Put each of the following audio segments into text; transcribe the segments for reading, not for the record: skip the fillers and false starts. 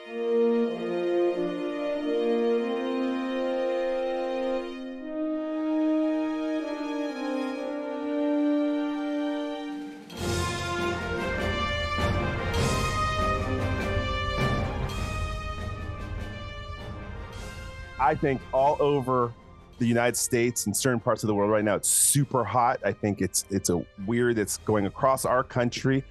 I think all over the United States and certain parts of the world right now, it's super hot. I think it's a weird that's going across our country.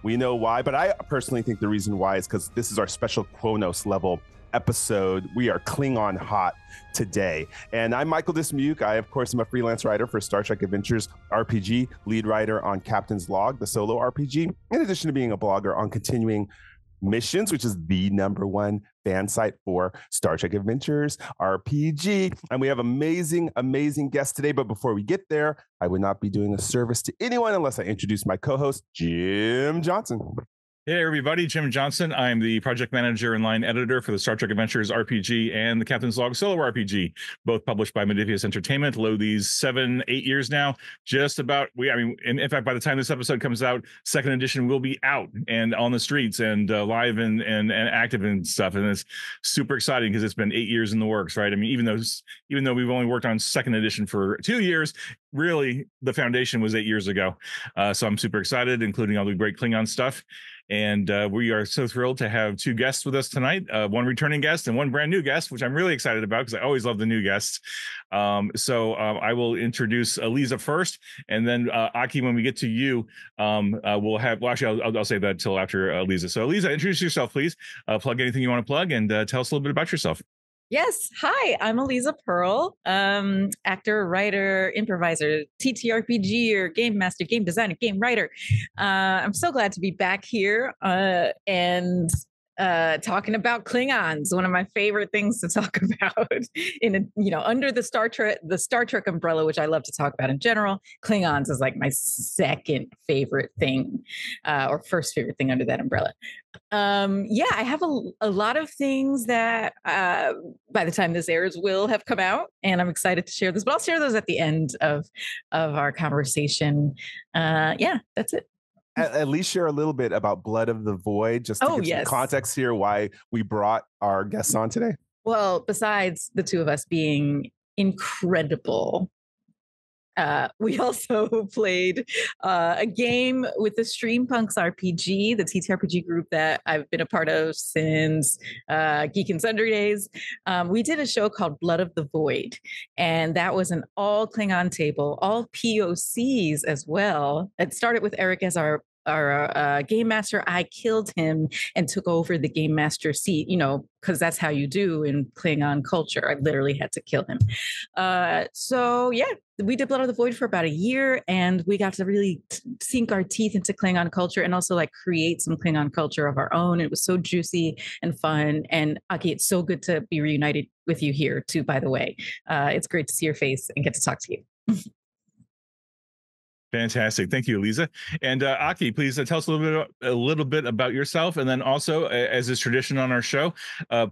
We know why, but I personally think the reason why is because this is our special Kronos level episode. We are Klingon hot today. And I'm Michael Dismuke. I, of course, am a freelance writer for Star Trek Adventures RPG, lead writer on Captain's Log, the solo RPG, in addition to being a blogger on Continuing Missions, which is the #1 fan site for Star Trek Adventures RPG. And we have amazing guests today. But before we get there, I would not be doing a service to anyone unless I introduce my co-host, Jim Johnson. Hey everybody, Jim Johnson. I'm the project manager and line editor for the Star Trek Adventures RPG and the Captain's Log solo RPG, both published by Modifius Entertainment. Low these 7-8 years now. Just about in fact, by the time this episode comes out, second edition will be out and on the streets and live and active and stuff. And it's super exciting because it's been 8 years in the works, right? I mean, even though we've only worked on second edition for 2 years, really the foundation was 8 years ago. So I'm super excited, including all the great Klingon stuff. And we are so thrilled to have two guests with us tonight, one returning guest and one brand new guest, which I'm really excited about because I always love the new guests. So I will introduce Aliza first, and then Aki, when we get to you, I'll say that till after Aliza. So Aliza, introduce yourself, please. Plug anything you want to plug and tell us a little bit about yourself. Yes. Hi, I'm Aliza Pearl, actor, writer, improviser, TTRPGer, game master, game designer, game writer. I'm so glad to be back here and talking about Klingons, one of my favorite things to talk about under the Star Trek umbrella, which I love to talk about in general. Klingons is like my second favorite thing, or first favorite thing under that umbrella. I have a lot of things that by the time this airs will have come out, and I'm excited to share this, but I'll share those at the end of our conversation. That's it. At least share a little bit about Blood of the Void, just to give some context here, why we brought our guests on today. Well, besides the two of us being incredible, we also played a game with the Streampunks RPG, the TTRPG group that I've been a part of since Geek and Sundry days. We did a show called Blood of the Void, and that was an all Klingon table, all POCs as well. It started with Eric as our game master. I killed him and took over the game master seat, because that's how you do in Klingon culture. I literally had to kill him. We did Blood of the Void for about a year, and we got to really sink our teeth into Klingon culture and also create some Klingon culture of our own. It was so juicy and fun. And Aki, it's so good to be reunited with you here too, by the way. It's great to see your face and get to talk to you. Fantastic. Thank you, Aliza. And Aki, please tell us a little bit about yourself. And then also, as is tradition on our show,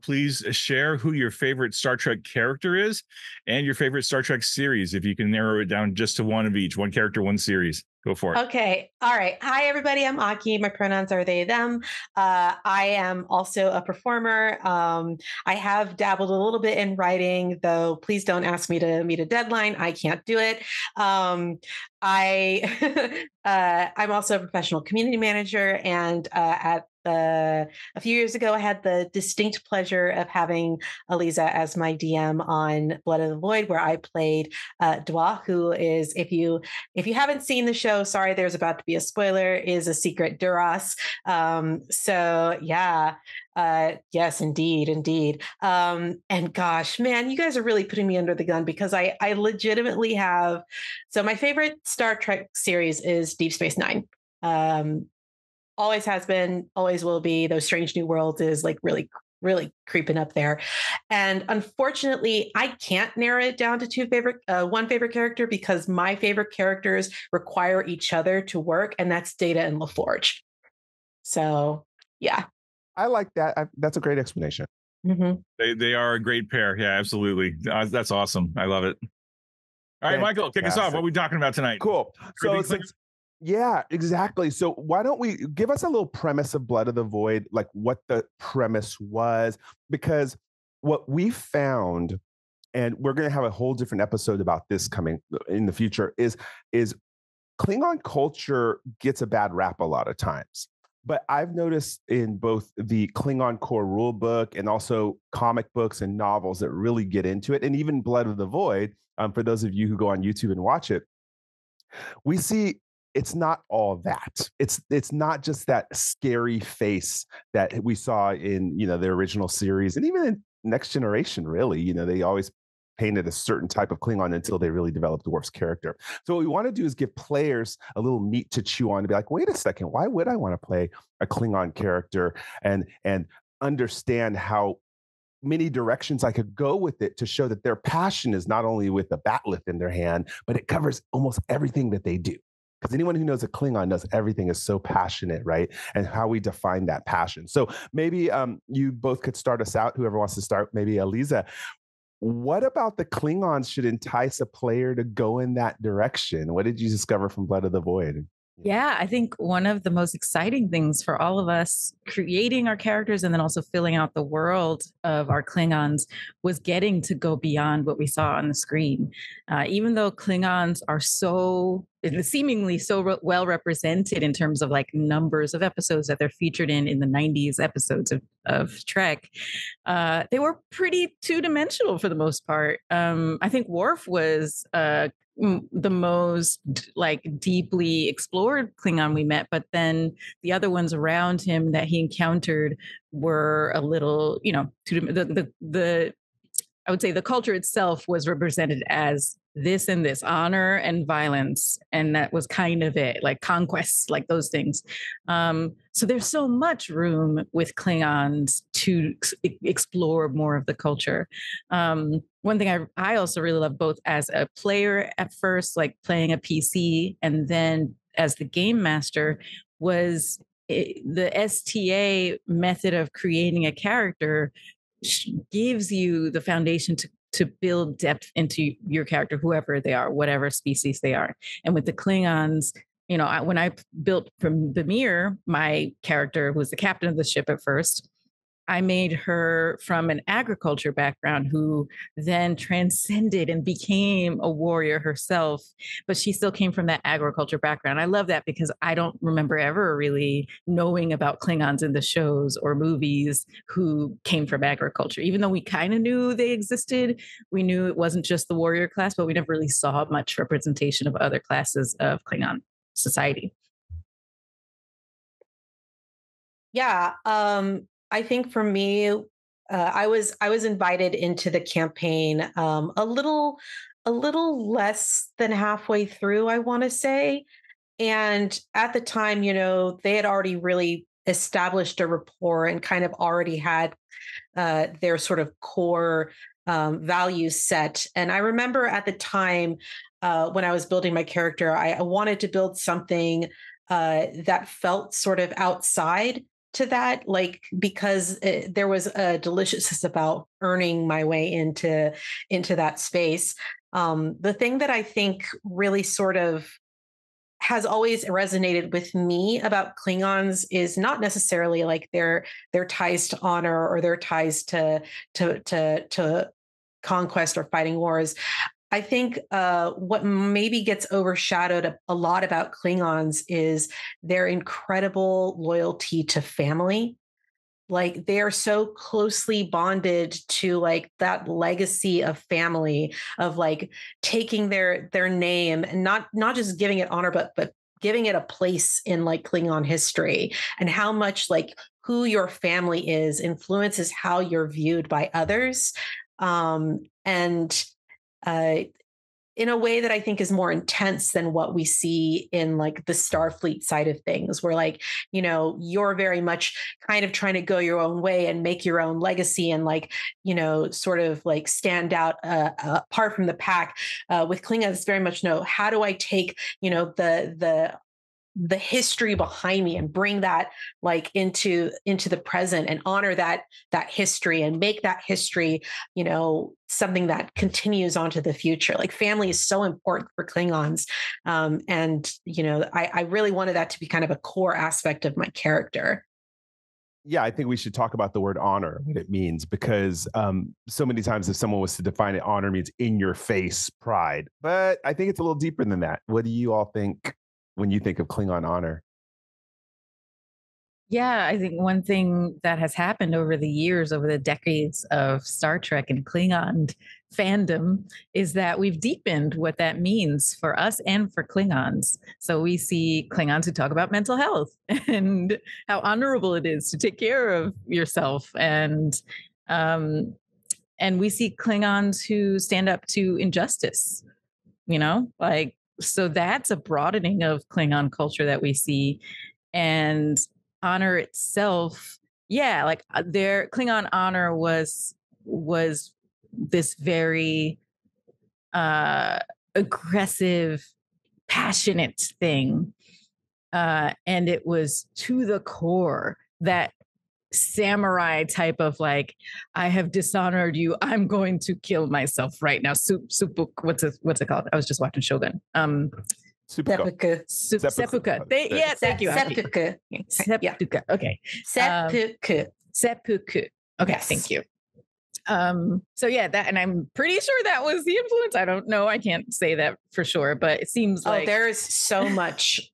please share who your favorite Star Trek character is and your favorite Star Trek series, if you can narrow it down just to one of each, one character, one series. Go for it. Okay. All right. Hi, everybody. I'm Aki. My pronouns are they, them. I am also a performer. I have dabbled a little bit in writing, though. Please don't ask me to meet a deadline. I can't do it. I'm also a professional community manager, and a few years ago, I had the distinct pleasure of having Aliza as my DM on Blood of the Void, where I played Dwa, who is, if you haven't seen the show, sorry, there's about to be a spoiler, is a secret Duras. Yes, indeed. And gosh, man, you guys are really putting me under the gun, because I legitimately have. So my favorite Star Trek series is Deep Space Nine. Always has been, always will be. Those Strange New Worlds is really, really creeping up there. And unfortunately, I can't narrow it down to one favorite character, because my favorite characters require each other to work, and that's Data and LaForge. So, yeah. I like that. That's a great explanation. Mm-hmm. They are a great pair. Yeah, absolutely. That's awesome. I love it. All right, Michael, kick us off. What are we talking about tonight? Cool. So Yeah, exactly. So why don't we give us a little premise of Blood of the Void, like what the premise was? Because what we found, and we're going to have a whole different episode about this coming in the future, is Klingon culture gets a bad rap a lot of times. But I've noticed in both the Klingon core rule book and also comic books and novels that really get into it, and even Blood of the Void, for those of you who go on YouTube and watch it, we see it's not all that. It's not just that scary face that we saw in the original series, and even in Next Generation. Really, they always painted a certain type of Klingon until they really developed Worf's character. So what we want to do is give players a little meat to chew on to be like, wait a second, why would I want to play a Klingon character and understand how many directions I could go with it to show that their passion is not only with the batleth in their hand, but it covers almost everything that they do. Because anyone who knows a Klingon knows everything is so passionate, right? And how we define that passion. So maybe you both could start us out, whoever wants to start, maybe Aliza. What about the Klingons should entice a player to go in that direction? What did you discover from Blood of the Void? Yeah, I think one of the most exciting things for all of us creating our characters and then also filling out the world of our Klingons was getting to go beyond what we saw on the screen. Even though Klingons are seemingly so well represented in terms of like numbers of episodes that they're featured in the 90s episodes of Trek, they were pretty two-dimensional for the most part. I think Worf was the most like deeply explored Klingon we met, but then the other ones around him that he encountered were a little, the I would say the culture itself was represented as this and this, honor and violence. And that was kind of it, like conquests, like those things. So there's so much room with Klingons to explore more of the culture. One thing I also really love, both as a player at first, like playing a PC, and then as the game master, was the STA method of creating a character gives you the foundation to build depth into your character, whoever they are, whatever species they are. And with the Klingons, when I built from Bamir, my character was the captain of the ship at first. I made her from an agriculture background who then transcended and became a warrior herself, but she still came from that agriculture background. I love that because I don't remember ever really knowing about Klingons in the shows or movies who came from agriculture. Even though we kind of knew they existed, we knew it wasn't just the warrior class, but we never really saw much representation of other classes of Klingon society. Yeah. I think for me, I was invited into the campaign a little less than halfway through, I want to say. And at the time, they had already really established a rapport and kind of already had their sort of core values set. And I remember at the time when I was building my character, I wanted to build something that felt sort of outside to that, like, because there was a deliciousness about earning my way into that space. The thing that I think really sort of has always resonated with me about Klingons is not necessarily like their ties to honor or their ties to conquest or fighting wars. I think what maybe gets overshadowed a lot about Klingons is their incredible loyalty to family. Like they are so closely bonded to like that legacy of family, of like taking their name and not just giving it honor, but giving it a place in like Klingon history, and how much like who your family is influences how you're viewed by others. And in a way that I think is more intense than what we see in like the Starfleet side of things, where like, you're very much kind of trying to go your own way and make your own legacy and like, sort of like stand out apart from the pack. With Klingons, it's very much, no, how do I take, the the history behind me and bring that like into the present and honor that history and make that history, you know, something that continues on to the future. Like family is so important for Klingons. And, you know, I really wanted that to be kind of a core aspect of my character. Yeah, I think we should talk about the word honor, what it means, because so many times if someone was to define it, honor means in your face pride. But I think it's a little deeper than that. What do you all think when you think of Klingon honor? Yeah, I think one thing that has happened over the years, over the decades of Star Trek and Klingon fandom, is that we've deepened what that means for us and for Klingons. So we see Klingons who talk about mental health and how honorable it is to take care of yourself, and we see Klingons who stand up to injustice. You know, like, so that's a broadening of Klingon culture that we see. And honor itself, yeah, like their Klingon honor was this very aggressive, passionate thing, and it was to the core, that samurai type of like, I have dishonored you, I'm going to kill myself right now. What's it called? I was just watching Shogun. Seppuku. Seppuku. Thank you. Seppuku. Seppuku. Okay. Seppuku. Seppuku. Okay. Yes. Thank you. So yeah, that, and I'm pretty sure that was the influence. I don't know. I can't say that for sure, but it seems like there's so much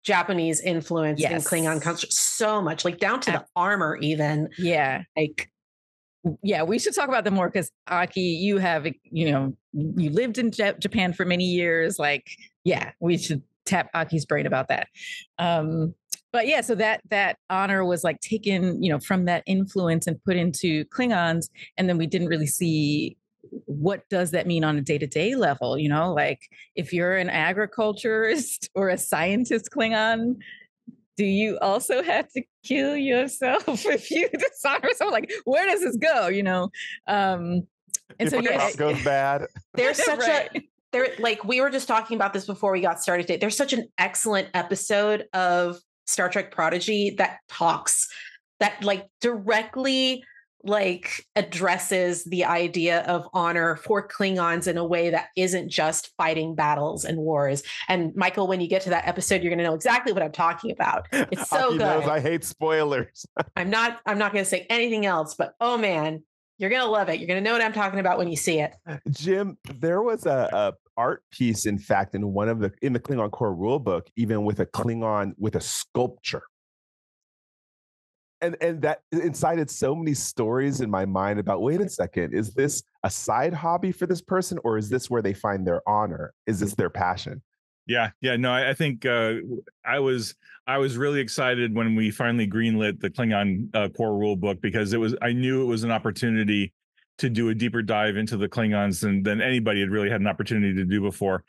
Japanese influence in Klingon culture. So much, like down to the armor, even. Yeah. Like, yeah, we should talk about them more because Aki, you have, you know, you lived in Japan for many years. Like, yeah, we should tap Aki's brain about that. But yeah, so that honor was like taken, you know, from that influence and put into Klingons, and then we didn't really see what does that mean on a day-to-day level. You know, like if you're an agriculturist or a scientist Klingon, do you also have to kill yourself if you dishonor someone? Like, where does this go? You know, and if so yeah, it goes bad. There's such right. like we were just talking about this before we got started today. There's such an excellent episode of Star Trek Prodigy that like directly like addresses the idea of honor for Klingons in a way that isn't just fighting battles and wars. And Michael, when you get to that episode, you're going to know exactly what I'm talking about. It's so Aki good. knows I hate spoilers. I'm not going to say anything else, but oh man, you're going to love it. You're going to know what I'm talking about when you see it. Jim, there was a art piece, in fact, in the Klingon core rulebook, even with a Klingon with a sculpture. And that incited so many stories in my mind about, wait a second, is this a side hobby for this person, or is this where they find their honor? Is this their passion? Yeah. No, I think I was really excited when we finally greenlit the Klingon core rule book, because I knew it was an opportunity to do a deeper dive into the Klingons than anybody had really had an opportunity to do before.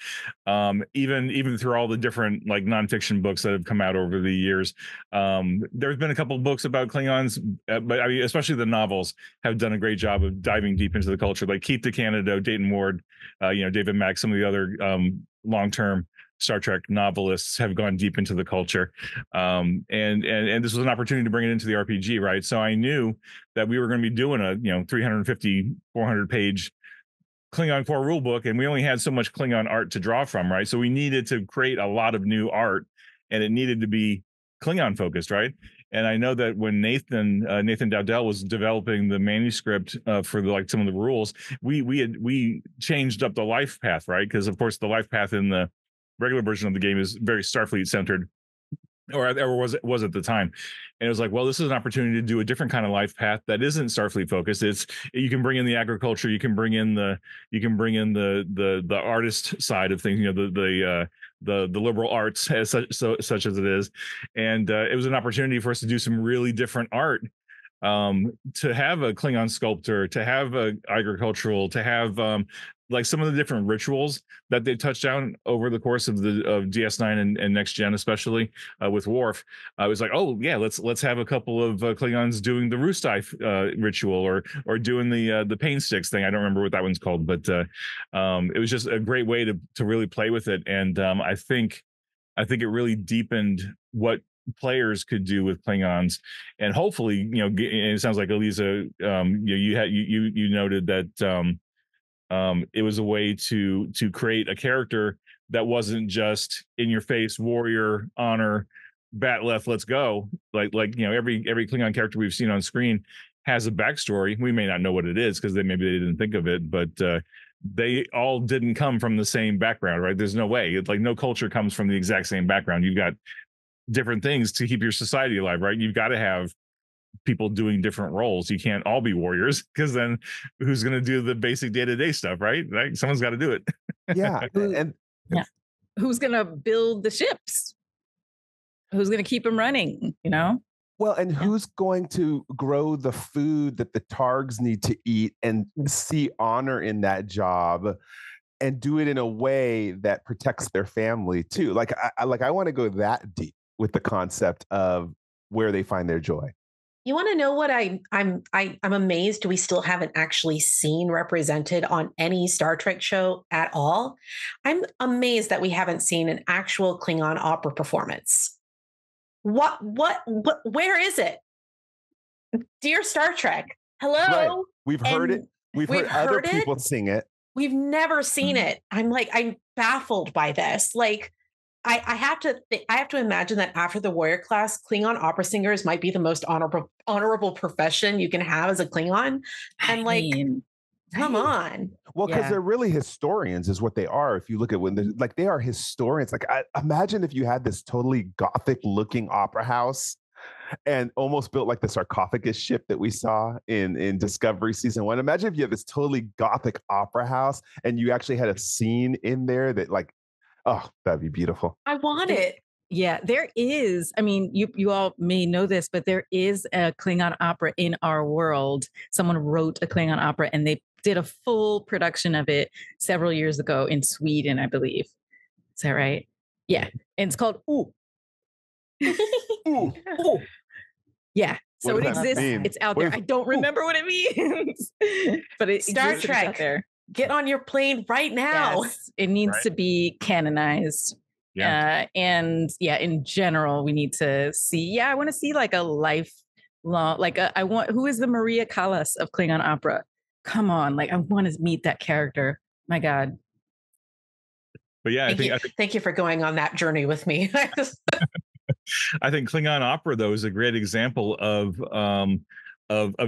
Even through all the different like nonfiction books that have come out over the years, there's been a couple of books about Klingons, but I mean, especially the novels have done a great job of diving deep into the culture. Like Keith DeCanado, Dayton Ward, David Mack, some of the other long-term Star Trek novelists have gone deep into the culture. And this was an opportunity to bring it into the RPG, right? So I knew that we were going to be doing a 350, 400 page Klingon core rule book, and we only had so much Klingon art to draw from, right? So we needed to create a lot of new art, and it needed to be Klingon focused, right? And I know that when Nathan Dowdell was developing the manuscript for some of the rules, we changed up the life path, right? Because of course the life path in the regular version of the game is very Starfleet centered, or was at the time. And it was like, well, this is an opportunity to do a different kind of life path that isn't Starfleet focused. You can bring in the agriculture, you can bring in the artist side of things, the liberal arts as such as it is. And it was an opportunity for us to do some really different art, to have a Klingon sculptor, to have a agricultural, to have like some of the different rituals that they touched on over the course of DS9 and Next Gen, especially with Worf. I was like, oh yeah, let's have a couple of Klingons doing the Roostai ritual, or doing the pain sticks thing. I don't remember what that one's called, but it was just a great way to really play with it. And I think I think it really deepened what players could do with Klingons, and hopefully, it sounds like Aliza, you noted that it was a way to create a character that wasn't just in your face warrior, honor, bat left, let's go. Like every Klingon character we've seen on screen has a backstory. We may not know what it is because maybe they didn't think of it, but they all didn't come from the same background, right? There's no way. It's like no culture comes from the exact same background. You've got different things to keep your society alive, right? You've got to have people doing different roles. You can't all be warriors, because then who's going to do the basic day-to-day stuff, right? Like someone's got to do it. Yeah. And who's going to build the ships? Who's going to keep them running, Well, and who's going to grow the food that the targs need to eat and see honor in that job and do it in a way that protects their family too? Like I want to go that deep with the concept of where they find their joy. You want to know what I'm amazed we still haven't actually seen represented on any Star Trek show at all. I'm amazed that we haven't seen an actual Klingon opera performance. What where is it? Dear Star Trek, hello. Right. We've heard it. We've heard other people sing it. We've never seen it. I'm baffled by this. Like, I have to imagine that after the warrior class, Klingon opera singers might be the most honorable profession you can have as a Klingon. And come on. Well, because they're really historians, is what they are. If you look at they are historians. Like, imagine if you had this totally Gothic-looking opera house and almost built like the sarcophagus ship that we saw in Discovery Season 1. Imagine if you have this totally Gothic opera house and you actually had a scene in there that that'd be beautiful. I want it. Yeah, there is. I mean, you all may know this, but there is a Klingon opera in our world. Someone wrote a Klingon opera and they did a full production of it several years ago in Sweden, I believe. Is that right? Yeah. And it's called Ooh. Ooh. Ooh. Yeah. So it exists. It's out there. I don't remember what it means. But it Star Trek out there. Get on your plane right now. Yes, it needs to be canonized. Yeah. In general, we need to see. Yeah, I want to see like a lifelong, who is the Maria Callas of Klingon opera? Come on, I want to meet that character. My God. But yeah, I think thank you for going on that journey with me. I think Klingon opera, though, is a great example of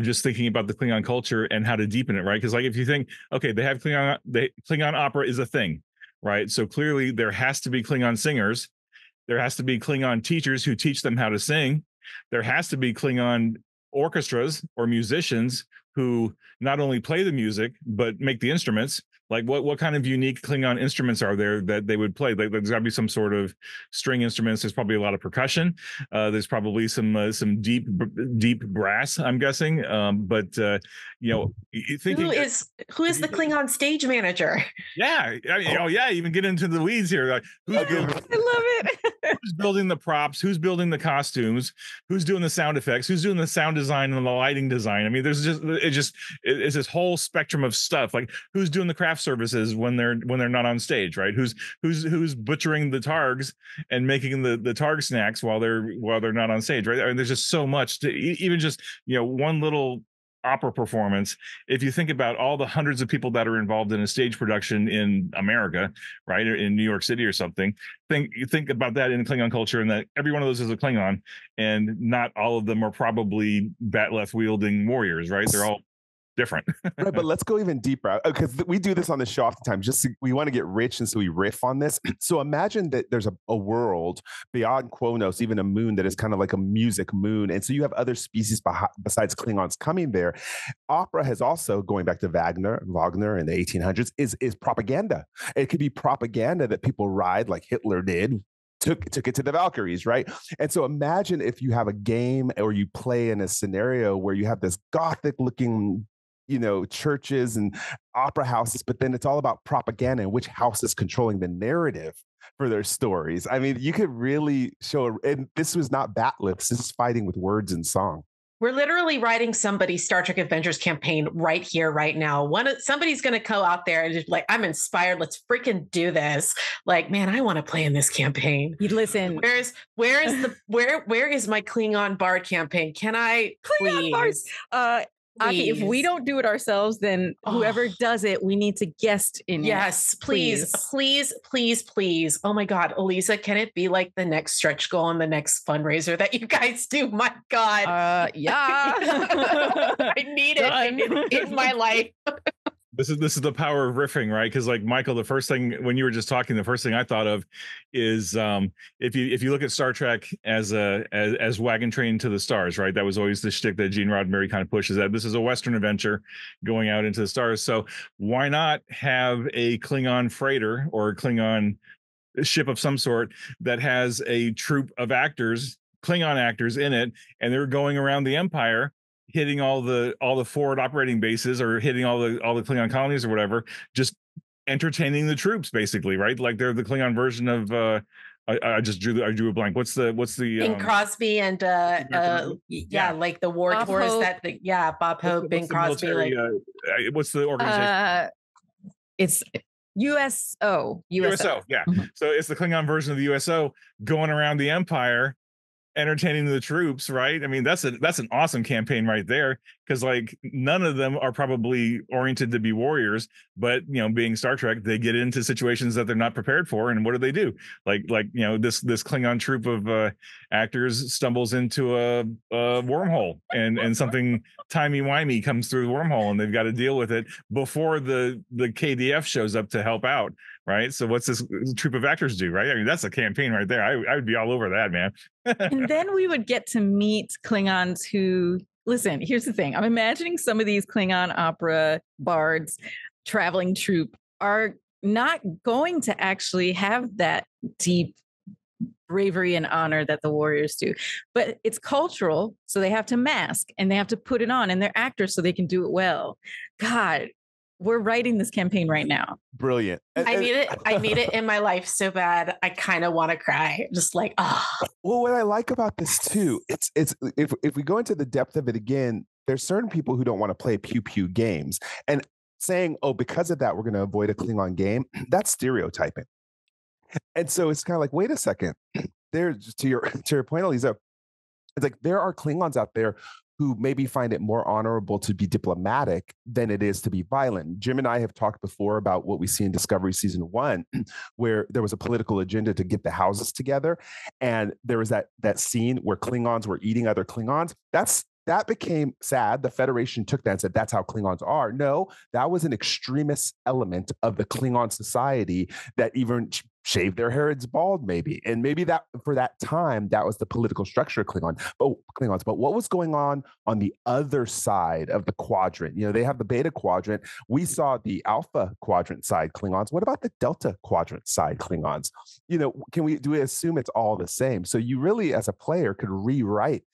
just thinking about the Klingon culture and how to deepen it, right? Because if you think, okay, they have Klingon opera is a thing, right? So clearly there has to be Klingon singers. There has to be Klingon teachers who teach them how to sing. There has to be Klingon orchestras or musicians who not only play the music, but make the instruments. Like what kind of unique Klingon instruments are there that they would play? There's got to be some sort of string instruments. There's probably a lot of percussion. There's probably some deep brass, I'm guessing. Thinking who is the Klingon stage manager? Yeah, even get into the weeds here. I love it. Who's building the props? Who's building the costumes? Who's doing the sound effects? Who's doing the sound design and the lighting design? I mean, it's this whole spectrum of stuff. Like who's doing the craft services when they're not on stage, right? Who's butchering the targs and making the targ snacks while they're not on stage, right? I mean, there's just so much to even just one little opera performance. If you think about all the hundreds of people that are involved in a stage production in America, right, or in New York City or something, think about that in Klingon culture, and that every one of those is a Klingon, and not all of them are probably bat left wielding warriors, right? They're all different. Right, but let's go even deeper, because we do this on the show oftentimes. We want to get rich, and so we riff on this. So imagine that there's a world beyond Kronos, even a moon that is kind of like a music moon, and so you have other species besides Klingons coming there. Opera has also, going back to Wagner in the 1800s, is propaganda. It could be propaganda that people ride like Hitler did. Took it to the Valkyries, right? And so imagine if you have a game or you play in a scenario where you have this Gothic-looking churches and opera houses, but then it's all about propaganda and which house is controlling the narrative for their stories. I mean, you could really show, and this was not bat lips, this is fighting with words and song. We're literally writing somebody's Star Trek Adventures campaign right here, right now. Somebody's going to go out there and just like, I'm inspired. Let's freaking do this. Like, man, I want to play in this campaign. You listen. Where is my Klingon Bard campaign? Can I Klingon please? Aki, if we don't do it ourselves, then whoever does it, we need to guest in it. Yes, please. Oh my God, Aliza, can it be like the next stretch goal and the next fundraiser that you guys do? My God. Yeah. I need it in my life. This is the power of riffing, right? Because like Michael, the first thing when you were just talking, the first thing I thought of is if you look at Star Trek as wagon train to the stars, right? That was always the shtick that Gene Roddenberry kind of pushes, that this is a Western adventure going out into the stars. So why not have a Klingon freighter or a Klingon ship of some sort that has a troupe of actors, Klingon actors in it, and they're going around the Empire, hitting all the forward operating bases or hitting all the Klingon colonies or whatever, just entertaining the troops basically, right? Like they're the Klingon version of I drew a blank. What's the Bing Crosby and like the war Bob tours Hope. Bob Hope, Bing Crosby. Military, what's the organization? It's USO. USO, yeah. Mm-hmm. So it's the Klingon version of the USO going around the Empire, entertaining the troops, right? I mean, that's an awesome campaign right there, because like none of them are probably oriented to be warriors, but you know, being Star Trek, they get into situations that they're not prepared for, and what do? Like you know, this Klingon troupe of actors stumbles into a wormhole, and something timey-wimey comes through the wormhole, and they've got to deal with it before the KDF shows up to help out. Right. So what's this troupe of actors do? Right. I mean, that's a campaign right there. I would be all over that, man. And then we would get to meet Klingons who, listen, here's the thing. I'm imagining some of these Klingon opera bards, traveling troupe, are not going to actually have that deep bravery and honor that the warriors do. But it's cultural. So they have to mask and they have to put it on, and they're actors so they can do it well. God. We're writing this campaign right now. Brilliant. I need it in my life so bad. I kind of want to cry. Just like, Well, what I like about this too, it's if we go into the depth of it again, there's certain people who don't want to play pew pew games, and saying, oh, because of that, we're going to avoid a Klingon game. That's stereotyping. And so it's kind of like, wait a second. There's to your point, Aliza. It's like there are Klingons out there who maybe find it more honorable to be diplomatic than it is to be violent. Jim and I have talked before about what we see in Discovery Season 1, where there was a political agenda to get the houses together. And there was that scene where Klingons were eating other Klingons. That became sad. The Federation took that and said, that's how Klingons are. No, that was an extremist element of the Klingon society that even shaved their heads bald, maybe. And maybe that for that time, that was the political structure of Klingons. But what was going on the other side of the quadrant? You know, they have the beta quadrant. We saw the alpha quadrant side Klingons. What about the delta quadrant side Klingons? You know, do we assume it's all the same? So you really, as a player, could rewrite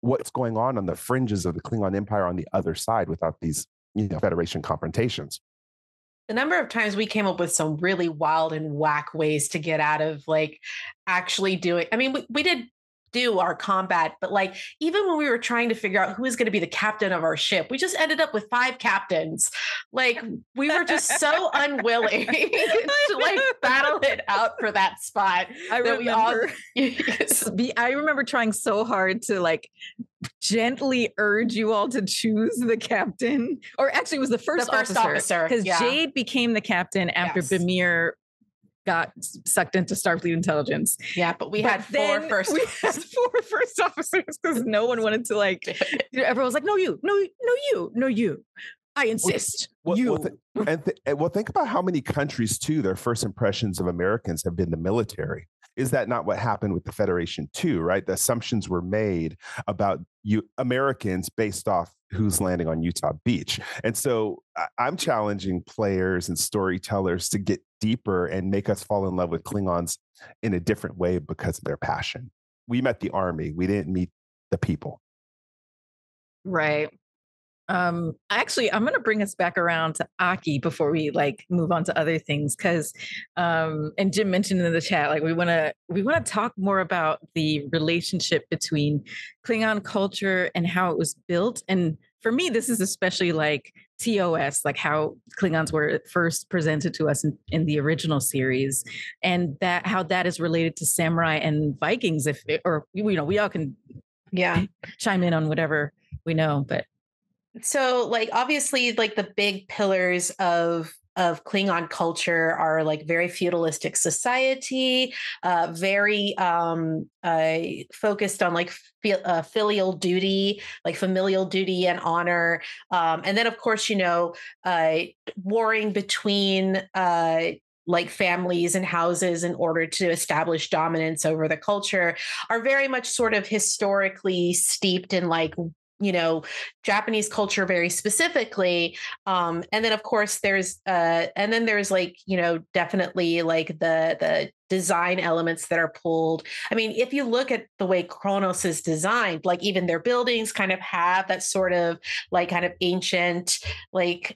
what's going on the fringes of the Klingon Empire on the other side without these, Federation confrontations. The number of times we came up with some really wild and whack ways to get out of like actually doing, I mean, we did do our combat, but like even when we were trying to figure out who was going to be the captain of our ship, we just ended up with 5 captains. Like we were just so unwilling to like battle it out for that spot. I remember trying so hard to like gently urge you all to choose the captain, or actually it was the first officer, because Jade became the captain after Bamir got sucked into Starfleet intelligence. Yeah, but we had 4 first officers because no one wanted to like. Everyone was like, "No, you, no, you. I insist, you." Think about how many countries too. Their first impressions of Americans have been the military. Is that not what happened with the Federation too? Right, the assumptions were made about you Americans based off who's landing on Utah Beach. And so I'm challenging players and storytellers to get deeper and make us fall in love with Klingons in a different way because of their passion. We met the army. We didn't meet the people. Right. Actually, I'm going to bring us back around to Aki before we like move on to other things, because and Jim mentioned in the chat, like we want to talk more about the relationship between Klingon culture and how it was built. And for me, this is especially like TOS, like how Klingons were first presented to us in the original series, and that how that is related to samurai and Vikings. If or we all can chime in on whatever we know, but. So like obviously like the big pillars of Klingon culture are like very feudalistic society, very focused on like filial duty, like familial duty and honor. And then of course, warring between like families and houses in order to establish dominance over the culture are very much sort of historically steeped in like Japanese culture very specifically. And then of course there's like, definitely like the design elements that are pulled. I mean, if you look at the way Kronos is designed, like even their buildings kind of have that sort of like kind of ancient, like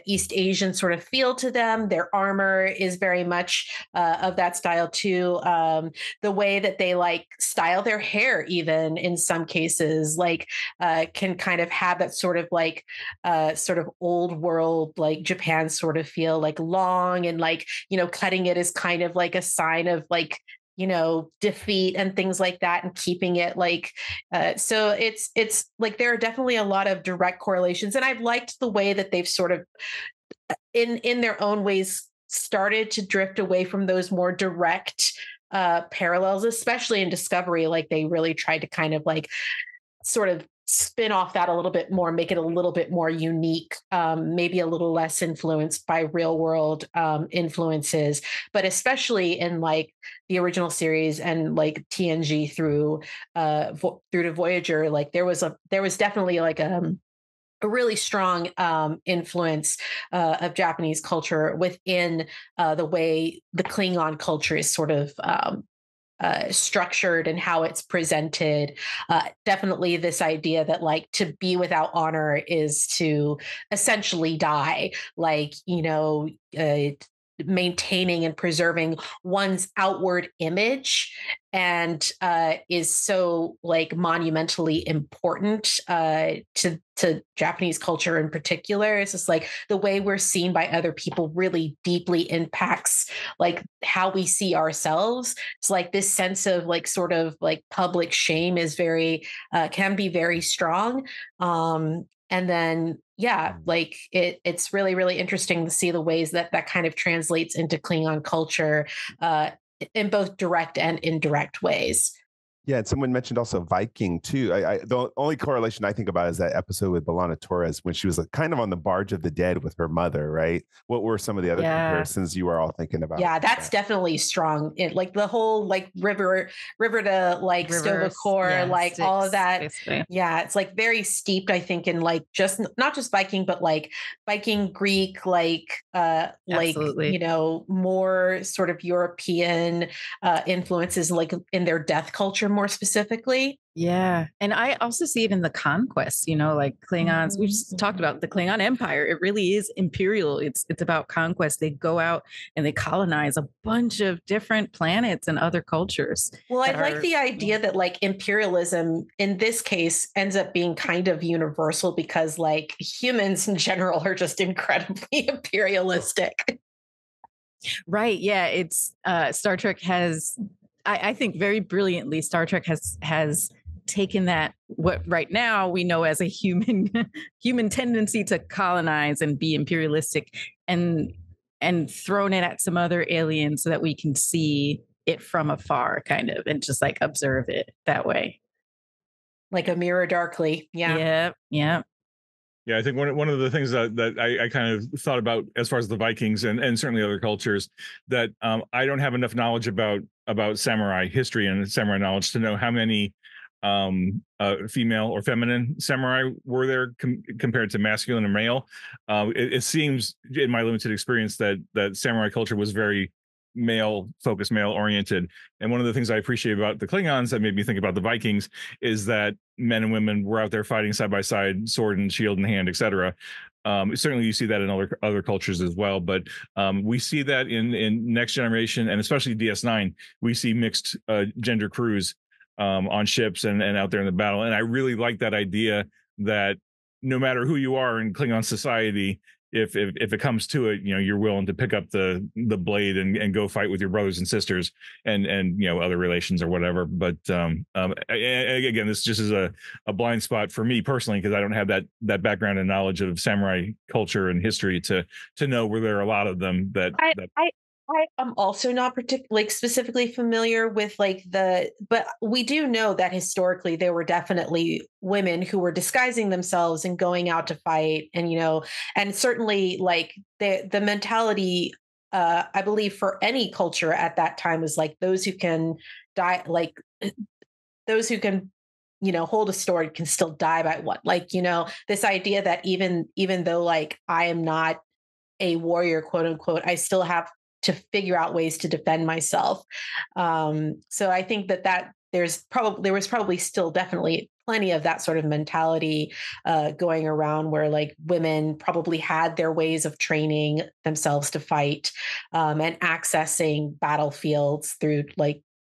East Asian sort of feel to them. Their armor is very much of that style too. The way that they like style their hair, even in some cases, like can kind of have that sort of like sort of old world, like Japan sort of feel, like long and like, cutting it is kind of like a sign of like, defeat and things like that, and keeping it like, so it's like, there are definitely a lot of direct correlations. And I've liked the way that they've sort of in their own ways started to drift away from those more direct parallels, especially in Discovery. Like they really tried to kind of like sort of spin off that a little bit more, make it a little bit more unique, maybe a little less influenced by real world influences, but especially in like the original series and like TNG through to Voyager, like there was definitely like a really strong influence of Japanese culture within the way the Klingon culture is sort of structured and how it's presented. Definitely this idea that like to be without honor is to essentially die, like, maintaining and preserving one's outward image and is so like monumentally important to Japanese culture in particular. It's just like the way we're seen by other people really deeply impacts like how we see ourselves. It's like this sense of like sort of like public shame is very can be very strong. And then, like it's really, really interesting to see the ways that kind of translates into Klingon culture in both direct and indirect ways. Yeah, and someone mentioned also Viking too. I the only correlation I think about is that episode with B'Elanna Torres when she was like kind of on the barge of the dead with her mother, right? What were some of the other comparisons you were all thinking about? Yeah, that's definitely strong. It like the whole like river to like Sto-vo-kor, like Styx, all of that. Basically. Yeah, it's like very steeped, I think, in like just not just Viking, but like Viking, Greek, like more sort of European influences, like in their death culture more specifically. Yeah. And I also see it in the conquest, like Klingons. We just talked about the Klingon Empire. It really is imperial. It's about conquest. They go out and they colonize a bunch of different planets and other cultures. Well, I like the idea that like imperialism in this case ends up being kind of universal because like humans in general are just incredibly imperialistic. Right. Yeah. It's Star Trek has, I think very brilliantly, Star Trek has taken that what right now we know as a human tendency to colonize and be imperialistic and thrown it at some other alien so that we can see it from afar kind of and just like observe it that way. Like a mirror darkly. Yeah. Yeah. Yeah, I think one of the things that I kind of thought about as far as the Vikings and certainly other cultures that I don't have enough knowledge about samurai history and samurai knowledge to know how many female or feminine samurai were there compared to masculine and male. It seems in my limited experience that samurai culture was very male focused, male oriented. And one of the things I appreciate about the Klingons that made me think about the Vikings is that men and women were out there fighting side by side, sword and shield in hand, etc. Certainly you see that in other cultures as well, but we see that in Next Generation, and especially DS9, we see mixed gender crews on ships and out there in the battle. And I really like that idea that no matter who you are in Klingon society, if it comes to it, you're willing to pick up the blade and go fight with your brothers and sisters and other relations or whatever. But again, this just is a blind spot for me personally, because I don't have that background and knowledge of samurai culture and history to know where there are a lot of them that I am also not particularly specifically familiar with but we do know that historically there were definitely women who were disguising themselves and going out to fight, and and certainly the mentality, I believe for any culture at that time was those who can die, those who can hold a sword can still die by what, this idea that even though I am not a warrior, quote unquote, I still have to figure out ways to defend myself. So I think that there was probably still definitely plenty of that sort of mentality going around, where women probably had their ways of training themselves to fight and accessing battlefields through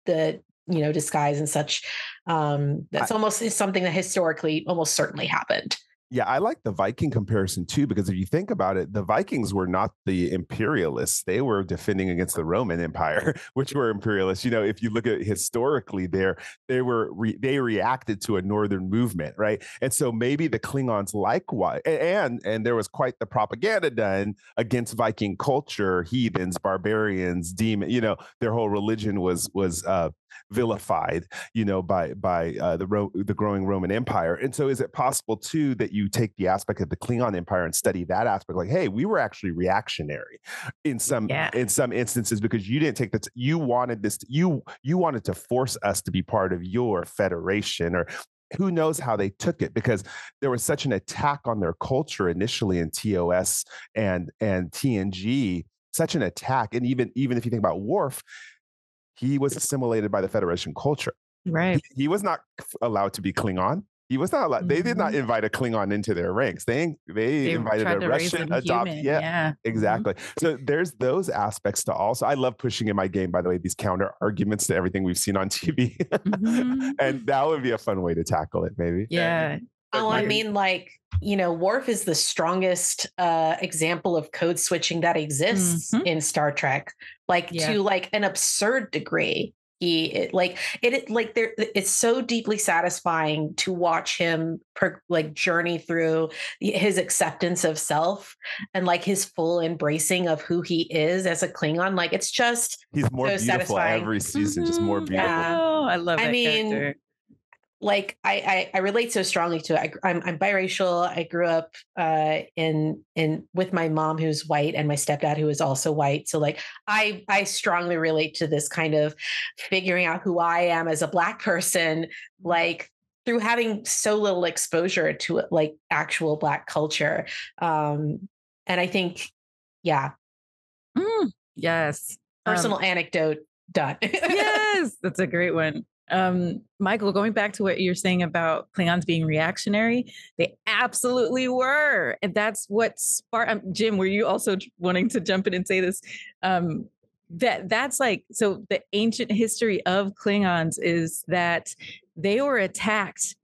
the disguise and such. That's almost something that historically almost certainly happened. Yeah, I like the Viking comparison too, because if you think about it, the Vikings were not the imperialists. They were defending against the Roman Empire, which were imperialists. If you look at historically they reacted to a northern movement, right? And so maybe the Klingons likewise, and there was quite the propaganda done against Viking culture, heathens, barbarians, demon, their whole religion was vilified, by the growing Roman Empire. And so is it possible too that you take the aspect of the Klingon Empire and study that aspect, hey, we were actually reactionary in some instances, because you didn't take you wanted this, you wanted to force us to be part of your federation, or who knows how they took it, because there was such an attack on their culture initially in TOS and TNG, such an attack. And even if you think about Worf, he was assimilated by the Federation culture. Right. He was not allowed to be Klingon. He was not allowed. Mm-hmm. They did not invite a Klingon into their ranks. They invited a Russian adopted. Yeah, exactly. Mm-hmm. So there's those aspects to also. I love pushing in my game, by the way, these counter arguments to everything we've seen on TV. Mm-hmm. And that would be a fun way to tackle it, maybe. Yeah. I mean, Worf is the strongest example of code switching that exists in Star Trek, to an absurd degree. It's so deeply satisfying to watch him journey through his acceptance of self and his full embracing of who he is as a Klingon. It's just he's more beautiful satisfying. Every season, just more beautiful. Yeah. Oh, I love that character. I relate so strongly to it. I'm biracial. I grew up with my mom who's white and my stepdad who is also white. So I strongly relate to this kind of figuring out who I am as a Black person, through having so little exposure to actual Black culture. And I think, yeah. Yes. Personal anecdote done. Yes, that's a great one. Michael, going back to what you're saying about Klingons being reactionary, they absolutely were. And that's what sparked, Jim, were you also wanting to jump in and say this? That's so the ancient history of Klingons is that they were attacked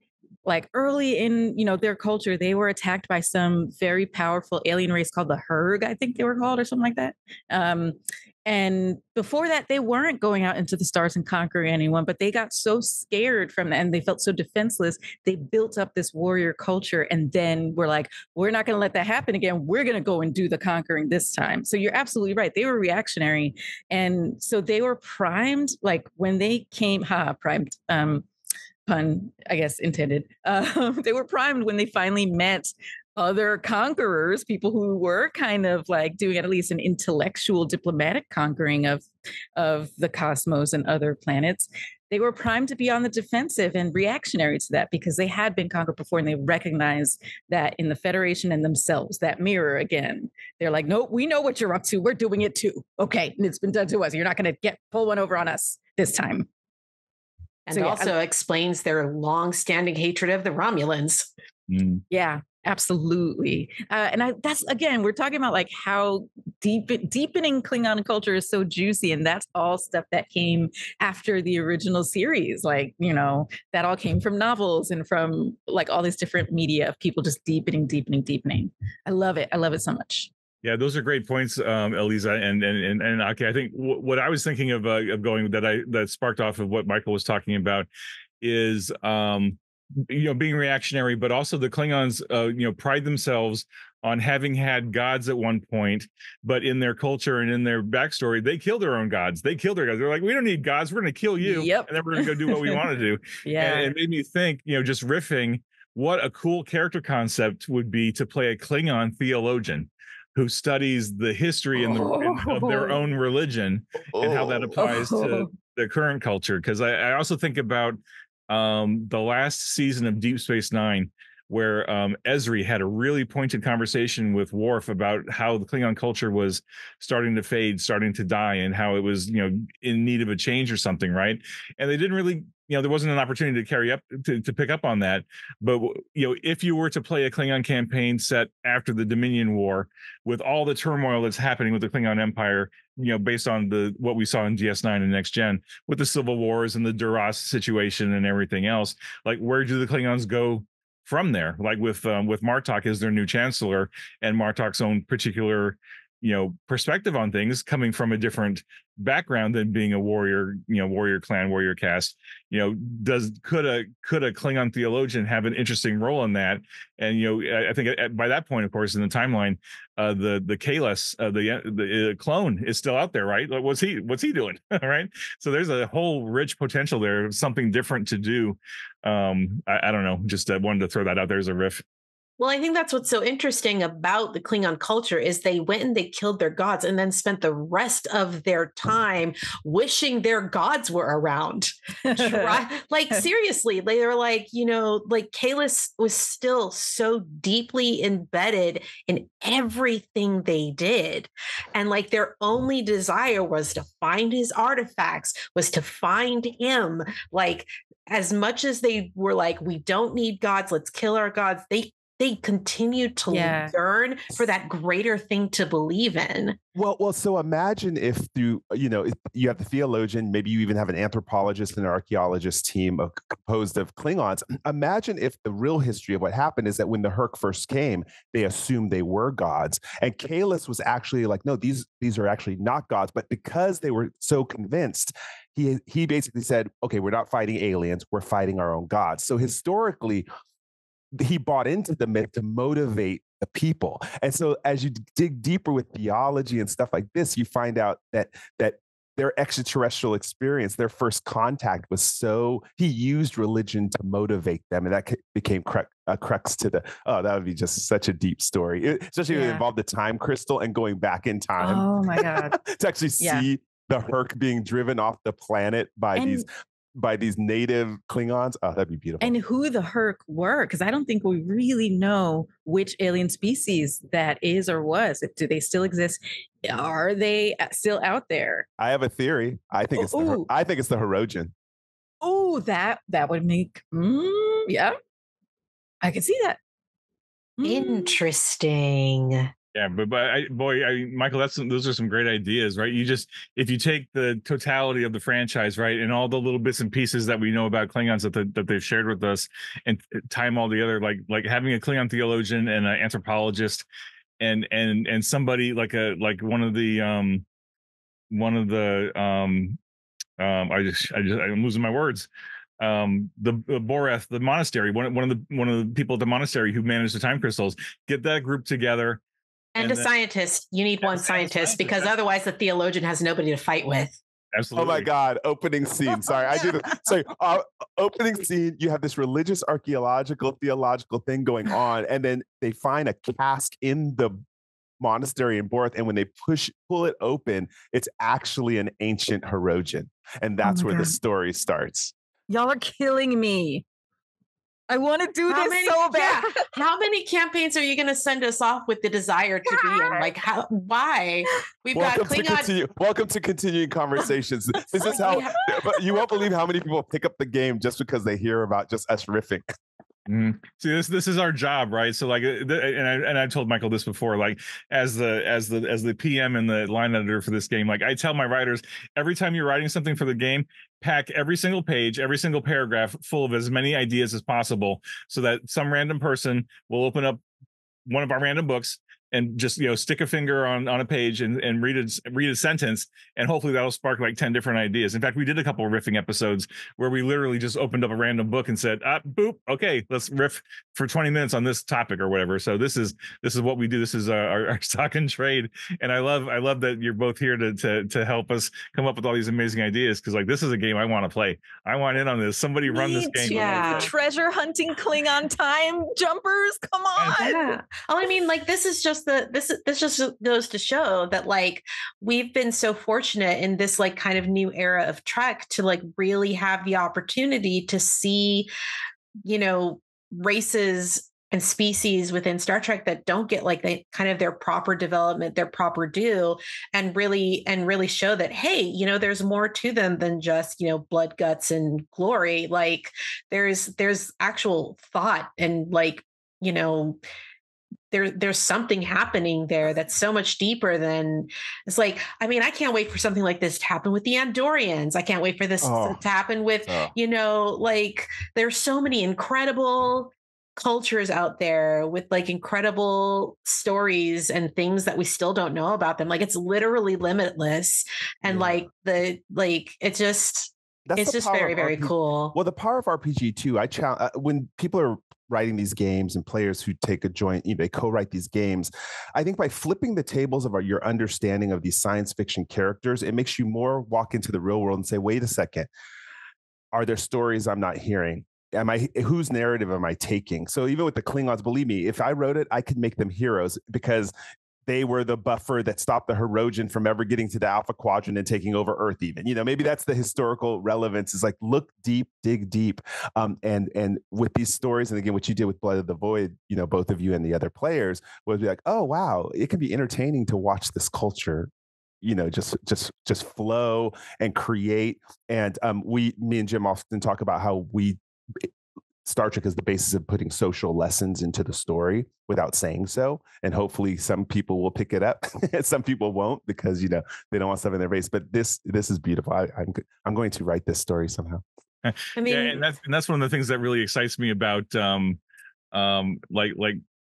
early in, their culture. They were attacked by some very powerful alien race called the Herg, I think they were called, or something like that. And before that, they weren't going out into the stars and conquering anyone, but they got so scared from that and they felt so defenseless. They built up this warrior culture. And then we're we're not going to let that happen again. We're going to go and do the conquering this time. So you're absolutely right. They were reactionary. And so they were primed, when they came, primed, pun, I guess, intended. They were primed when they finally met other conquerors, people who were kind of doing at least an intellectual diplomatic conquering of the cosmos and other planets. they were primed to be on the defensive and reactionary to that because they had been conquered before, and they recognized that in the Federation and themselves, that mirror again. They're like, nope, we know what you're up to. We're doing it too. Okay, and it's been done to us. You're not going to pull one over on us this time. And so, also explains their long-standing hatred of the Romulans. Yeah, absolutely. And that's, again, we're talking about like how deepening Klingon culture is so juicy. And that's all stuff that came after the original series. Like, you know, that all came from novels and from like all these different media of people just deepening. I love it. I love it so much. Yeah, those are great points, Aliza and Aki. I think what I was thinking of going that sparked off of what Michael was talking about is being reactionary, but also the Klingons pride themselves on having had gods at one point, but in their culture and in their backstory, they kill their own gods. They kill their gods. They're like, we don't need gods. We're going to kill you, and then we're going to go do what we want to do. Yeah, and it made me think, just riffing, what a cool character concept would be to play a Klingon theologian who studies the history of their own religion and how that applies to the current culture. Because I also think about the last season of Deep Space Nine, where Ezri had a really pointed conversation with Worf about how the Klingon culture was starting to fade, starting to die, and how it was, in need of a change or something, right? And they didn't really, there wasn't an opportunity to carry up to pick up on that. But if you were to play a Klingon campaign set after the Dominion War, with all the turmoil that's happening with the Klingon Empire, based on what we saw in DS9 and Next Gen, with the civil wars and the Duras situation and everything else, like, where do the Klingons go from there? Like with Martok as their new chancellor, and Martok's own particular perspective on things, coming from a different background than being a warrior, warrior clan, warrior caste. Could a Klingon theologian have an interesting role in that? And I think by that point, of course, in the timeline, the Kalis, the clone, is still out there, right? Like, what's he doing? Right. So there's a whole rich potential there, something different to do. I don't know. Just wanted to throw that out there as a riff. Well, I think that's what's so interesting about the Klingon culture is they went and they killed their gods and then spent the rest of their time wishing their gods were around. Like, seriously, they were like, like Kalis was still so deeply embedded in everything they did. And like their only desire was to find his artifacts, was to find him. Like, as much as they were like, we don't need gods, let's kill our gods, they continued to yearn for that greater thing to believe in. Well, so imagine if you have the theologian, maybe you even have an anthropologist and an archaeologist team composed of Klingons. Imagine if the real history of what happened is that when the Herc first came, they assumed they were gods. And Kalis was actually like, no, these are actually not gods. But because they were so convinced, he basically said, okay, we're not fighting aliens, we're fighting our own gods. So historically, he bought into the myth to motivate the people. And so as you dig deeper with theology and stuff like this, you find out that their extraterrestrial experience, their first contact was he used religion to motivate them. And that became a crux to that would be just such a deep story, especially if it involved the time crystal and going back in time. Oh my God. To actually see the Herc being driven off the planet by these native Klingons. Oh, that'd be beautiful. And who the Herc were, because I don't think we really know which alien species that is or was. Do they still exist? Are they still out there? I have a theory. I think it's the Hirogen. Oh, that would make I can see that. Interesting. Yeah, but Michael, those are some great ideas, right? If you take the totality of the franchise, right, and all the little bits and pieces that we know about Klingons that they've shared with us, and tie them all together, like having a Klingon theologian and an anthropologist, and somebody like one of the I'm losing my words. The Boreth, the monastery, one of the people at the monastery who managed the time crystals, get that group together. And a scientist. You need one scientist because otherwise the theologian has nobody to fight with. Absolutely. Oh my God. Opening scene. Sorry, I do this. Sorry. Opening scene, you have this religious, archaeological, theological thing going on. And then they find a cask in the monastery in Borth, and when they pull it open, it's actually an ancient Hirogen, and that's where the story starts. Y'all are killing me. I want to do this so bad. Yeah. How many campaigns are you going to send us off with the desire to be in? Like, how? Why? Welcome to continuing conversations. This is how. But you won't believe how many people pick up the game just because they hear about just us riffing. See, this is our job, right? So like, and I told Michael this before, like as the PM and the line editor for this game, like I tell my writers, every time you're writing something for the game, pack every single page, every single paragraph full of as many ideas as possible, so that some random person will open up one of our random books and just, stick a finger on a page and read a sentence, and hopefully that'll spark like 10 different ideas. In fact, we did a couple of riffing episodes where we literally just opened up a random book and said, boop, okay, let's riff for 20 minutes on this topic or whatever. So this is what we do. This is our stock and trade, and I love that you're both here to help us come up with all these amazing ideas, because like this is a game I want to play. I want in on this. Somebody run this game. Yeah. Treasure hunting Klingon time jumpers. Come on. Yeah. I mean, like this just goes to show that like we've been so fortunate in this like kind of new era of Trek to like really have the opportunity to see, races and species within Star Trek that don't get like their proper development, their proper due, and really show that, hey, there's more to them than just, blood, guts, and glory. Like there's actual thought and like, there's something happening there that's so much deeper than it's like, I mean, I can't wait for something like this to happen with the Andorians. I can't wait for this to happen with, like there's so many incredible cultures out there with like incredible stories and things that we still don't know about them. Like it's literally limitless. And it's just very, very cool. Well, the power of RPG too, when people are writing these games and players who take a joint, they co-write these games. I think by flipping the tables of your understanding of these science fiction characters, it makes you more walk into the real world and say, wait a second, are there stories I'm not hearing? Whose narrative am I taking? So even with the Klingons, believe me, if I wrote it, I could make them heroes because they were the buffer that stopped the Hirogen from ever getting to the Alpha Quadrant and taking over Earth even. Maybe that's the historical relevance, is like look deep, dig deep. And with these stories, and again, what you did with Blood of the Void, both of you and the other players, would be like, oh, wow, it can be entertaining to watch this culture just flow and create. And me and Jim often talk about how Star Trek is the basis of putting social lessons into the story without saying so. And hopefully some people will pick it up and some people won't, because, they don't want stuff in their face. But this is beautiful. I'm going to write this story somehow. I mean, and that's one of the things that really excites me about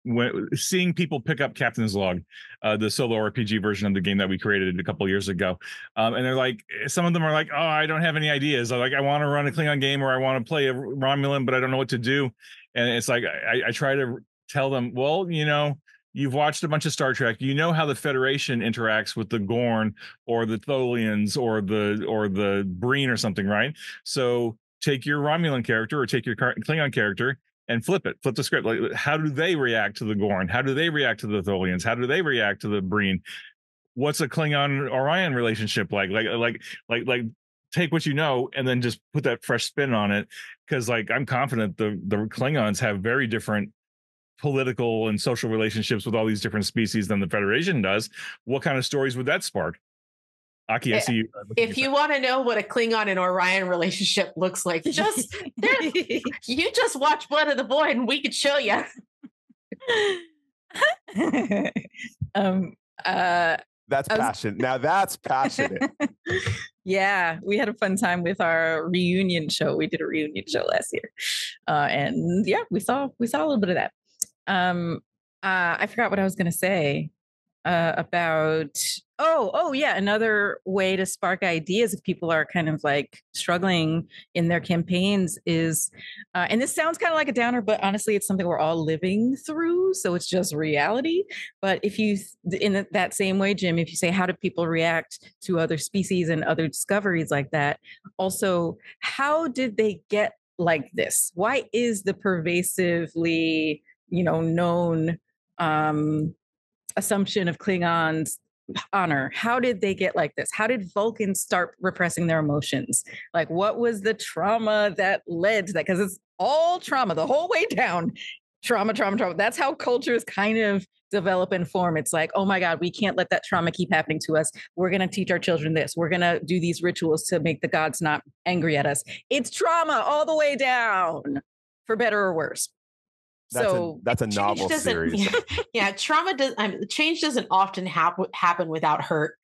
when seeing people pick up Captain's Log, the solo RPG version of the game that we created a couple of years ago, and they're like, some of them are like, oh, I don't have any ideas. I want to run a Klingon game, or I want to play a Romulan, but I don't know what to do. And it's like I try to tell them, well, you've watched a bunch of Star Trek. You know how the Federation interacts with the Gorn or the Tholians or the Breen or something, right? So take your Romulan character or take your Klingon character and flip the script. Like, how do they react to the Gorn? How do they react to the Tholians? How do they react to the Breen? What's a Klingon Orion relationship like? Like take what you know and then just put that fresh spin on it. Because like I'm confident the Klingons have very different political and social relationships with all these different species than the Federation does. What kind of stories would that spark? Aki, I see you. If you want to know what a Klingon and Orion relationship looks like, you just watch Blood of the Void and we could show you. That's passion. Now that's passionate. Yeah, we had a fun time with our reunion show. We did a reunion show last year, and yeah, we saw a little bit of that. I forgot what I was going to say about. Oh yeah, another way to spark ideas if people are kind of like struggling in their campaigns is, and this sounds kind of like a downer, but honestly, it's something we're all living through, so it's just reality. But if you, in that same way, Jim, if you say, how do people react to other species and other discoveries like that? Also, how did they get like this? Why is the pervasively, known assumption of Klingons' honor. How did they get like this? How did Vulcans start repressing their emotions? Like, what was the trauma that led to that? Because it's all trauma the whole way down. Trauma. That's how cultures kind of develop and form. It's like, oh my God, we can't let that trauma keep happening to us. We're going to teach our children this. We're going to do these rituals to make the gods not angry at us. It's trauma all the way down, for better or worse. That's a novel series. Yeah, trauma does. Change doesn't often happen without hurt.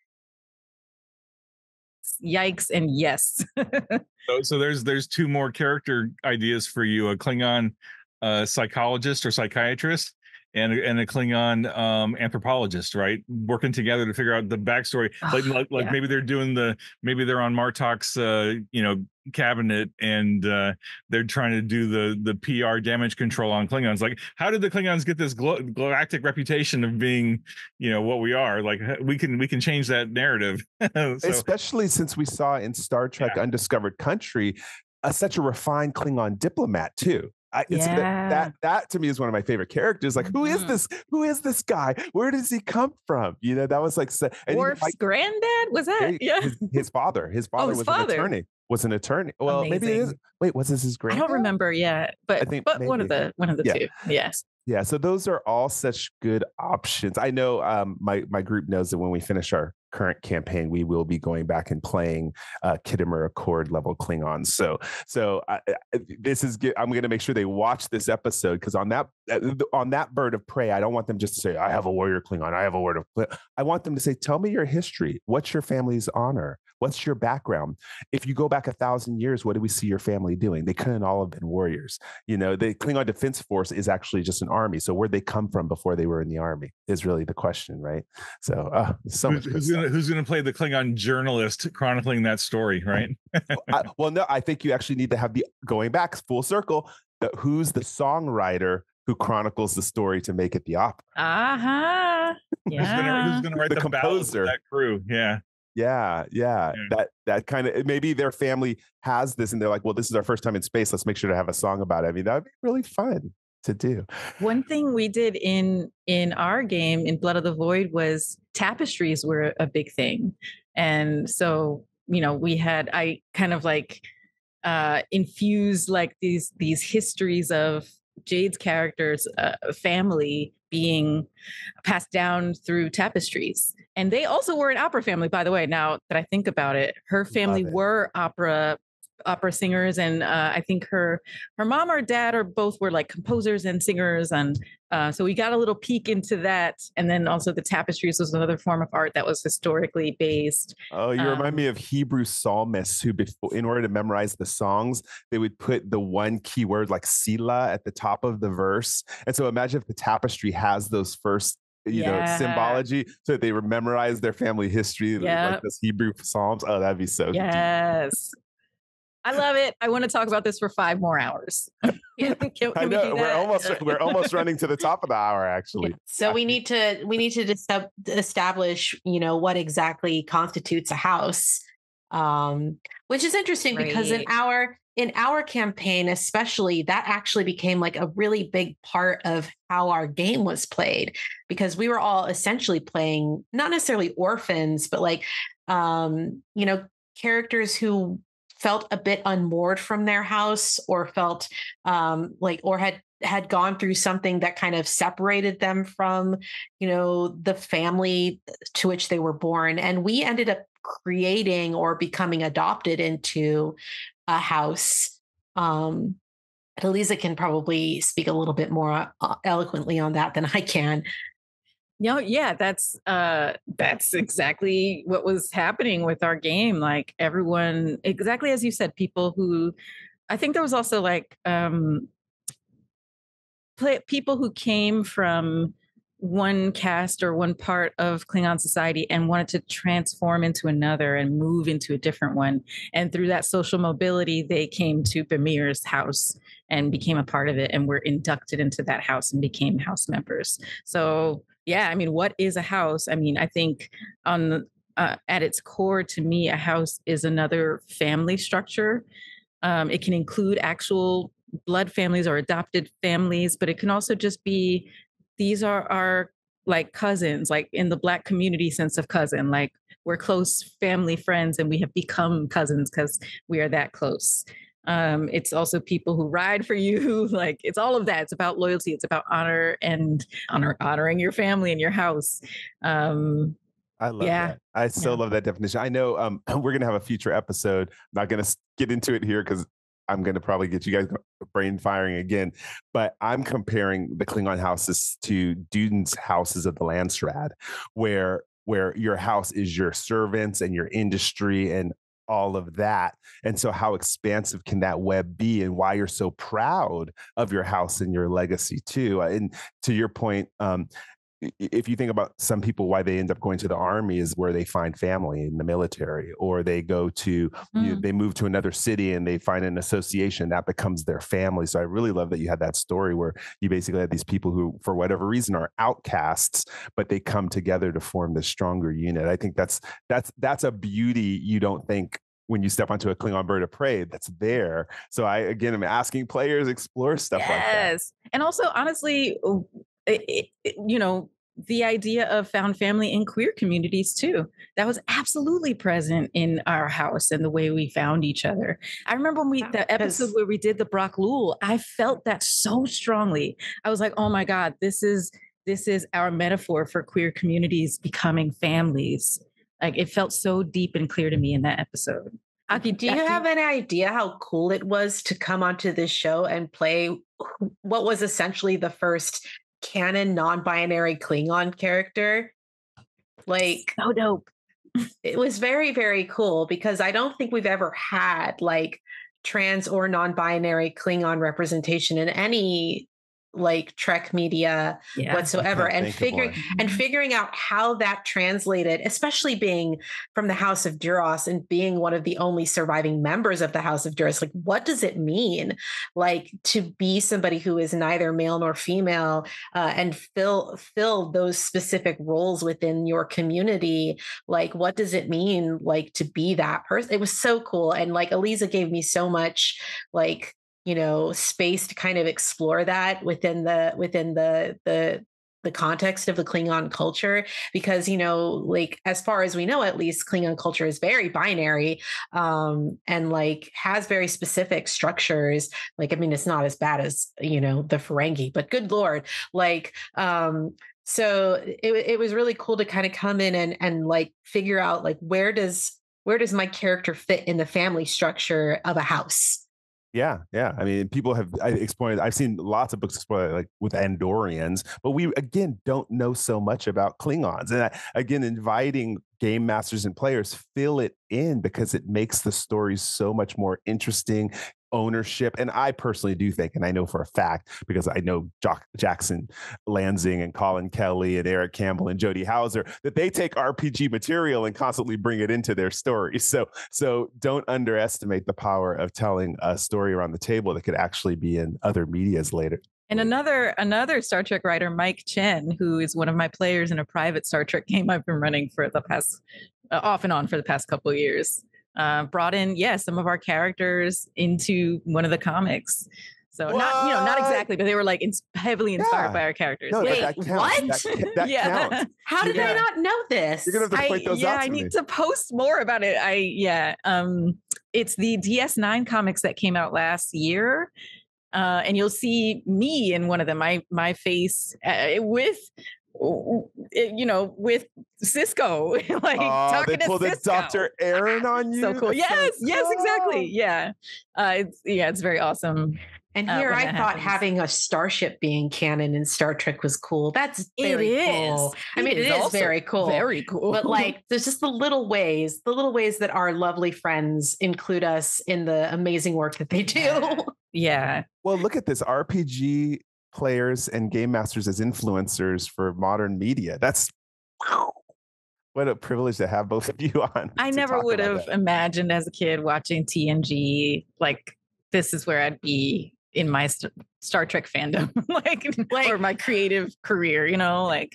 Yikes and yes. So there's two more character ideas for you: a Klingon psychologist or psychiatrist, and a Klingon anthropologist, right? Working together to figure out the backstory. Like maybe they're doing maybe they're on Martok's cabinet, and they're trying to do the PR damage control on Klingons. Like, how did the Klingons get this galactic reputation of being, what we are? Like, we can change that narrative. Especially since we saw in Star Trek Undiscovered Country such a refined Klingon diplomat too. That to me is one of my favorite characters. Like, who is this? Who is this guy? Where does he come from? That was like, Worf's granddad was that? His father. His father was an attorney. Well, amazing. Maybe it is. Wait, was this his granddad? I don't remember. Yeah, but I think one of the two. Yes. Yeah, so those are all such good options. I know my group knows that when we finish our current campaign, we will be going back and playing Khitomer Accord level Klingons. So this is good. I'm going to make sure they watch this episode, because on that bird of prey, I don't want them just to say, I have a warrior Klingon. I have a word of. I want them to say, tell me your history. What's your family's honor? What's your background? If you go back 1,000 years, what do we see your family doing? They couldn't all have been warriors. The Klingon Defense Force is actually just an army. So where'd they come from before they were in the army is really the question, right? So who's going to play the Klingon journalist chronicling that story, right? No, I think you actually need to have going back full circle. Who's the songwriter who chronicles the story to make it the opera? Yeah. Who's going to write the composer? That crew, yeah. Yeah. That kind of, maybe their family has this and they're like, well, this is our first time in space. Let's make sure to have a song about it. I mean, that would be really fun to do. One thing we did in our game in Blood of the Void was tapestries were a big thing. And so, I kind of like infused like these histories of Jade's character's family being passed down through tapestries. And they also were an opera family, by the way. Now that I think about it, her family were opera singers, and I think her mom or dad or both were like composers and singers, and so we got a little peek into that. And then also the tapestries was another form of art that was historically based. Oh, you remind me of Hebrew psalmists who, in order to memorize the songs, they would put the one keyword like Selah at the top of the verse. And so imagine if the tapestry has those first symbology, so that they memorize their family history, like this Hebrew Psalms. Oh, that'd be so yes. I love it. I want to talk about this for 5 more hours. Can I know we're almost running to the top of the hour, actually. So we need to establish, what exactly constitutes a house, which is interesting because in our campaign, especially, that actually became like a really big part of how our game was played, because we were all essentially playing not necessarily orphans, but like, characters who felt a bit unmoored from their house, or felt or had gone through something that kind of separated them from, the family to which they were born. And we ended up creating or becoming adopted into a house. Aliza can probably speak a little bit more eloquently on that than I can. Yeah, that's exactly what was happening with our game. Like everyone, exactly as you said, people who, I think there was also like people who came from one caste or one part of Klingon society and wanted to transform into another and move into a different one. And through that social mobility, they came to Bemir's house and became a part of it, and were inducted into that house and became house members. So yeah, I mean, what is a house? I mean, I think at its core, to me, a house is another family structure. It can include actual blood families or adopted families, but it can also just be, these are our like cousins, like in the Black community sense of cousin, like we're close family friends and we have become cousins because we are that close. It's also people who ride for you. Like it's all of that. It's about loyalty. It's about honoring your family and your house. I love that. I so love that definition. I know we're going to have a future episode. I'm not going to get into it here because I'm going to probably get you guys brain firing again. But I'm comparing the Klingon houses to Duden's houses of the Landstrad, where your house is your servants and your industry and all of that. And so how expansive can that web be, and why you're so proud of your house and your legacy too. And to your point, if you think about some people, why they end up going to the army is where they find family in the military, or they go to, they move to another city and they find an association that becomes their family. So I really love that you had that story where you basically had these people who, for whatever reason, are outcasts, but they come together to form this stronger unit. I think that's a beauty you don't think when you step onto a Klingon bird of prey that's there. So I, again, am asking players explore stuff like that. Yes. And also, honestly, the idea of found family in queer communities too. That was absolutely present in our house and the way we found each other. I remember when the episode where we did the braggadocio, I felt that so strongly. I was like, oh my God, this is our metaphor for queer communities becoming families. Like it felt so deep and clear to me in that episode. Do you have any idea how cool it was to come onto this show and play what was essentially the first canon non-binary Klingon character? Like, so dope. It was very, very cool because I don't think we've ever had like trans or non-binary Klingon representation in any like Trek media whatsoever, and figuring out how that translated, especially being from the House of Duras and being one of the only surviving members of the House of Duras. Like, what does it mean, like, to be somebody who is neither male nor female and fill those specific roles within your community? Like, what does it mean, like, to be that person? It was so cool, and like Aliza gave me so much, like, space to kind of explore that within the context of the Klingon culture, because, like, as far as we know, at least Klingon culture is very binary, and like has very specific structures. Like, I mean, it's not as bad as, the Ferengi, but good Lord, like, so it was really cool to kind of come in and like figure out like, where does my character fit in the family structure of a house? Yeah. I mean, people have explored. I've seen lots of books explore like with Andorians, but we again don't know so much about Klingons. And again, inviting game masters and players, fill it in, because it makes the stories so much more interesting. Ownership. And I personally do think, and I know for a fact, because I know Jackson Lansing and Colin Kelly and Eric Campbell and Jody Hauser, that they take RPG material and constantly bring it into their stories. So don't underestimate the power of telling a story around the table that could actually be in other medias later. And another Star Trek writer, Mike Chen, who is one of my players in a private Star Trek game I've been running for the past, off and on for the past couple of years, brought in, some of our characters into one of the comics. So not exactly, but they were like heavily inspired by our characters. No, wait, that counts. what? That counts. How did I not know this? You're gonna have to point those out to I me. need to post more about it. It's the DS9 comics that came out last year. And you'll see me in one of them, my face with Cisco, like talking they pulled to Cisco. Dr. Aaron on you. So cool. Yes, so cool. Exactly. Yeah. It's very awesome. And here I thought having a starship being canon in Star Trek was cool. That's very cool. I mean, it is very cool. Very cool. But like, there's just the little ways that our lovely friends include us in the amazing work that they do. Yeah. Well, look at this. RPG players and game masters as influencers for modern media. That's what a privilege to have both of you on. I never would have imagined as a kid watching TNG, like, this is where I'd be in my Star Trek fandom, like or my creative career, like.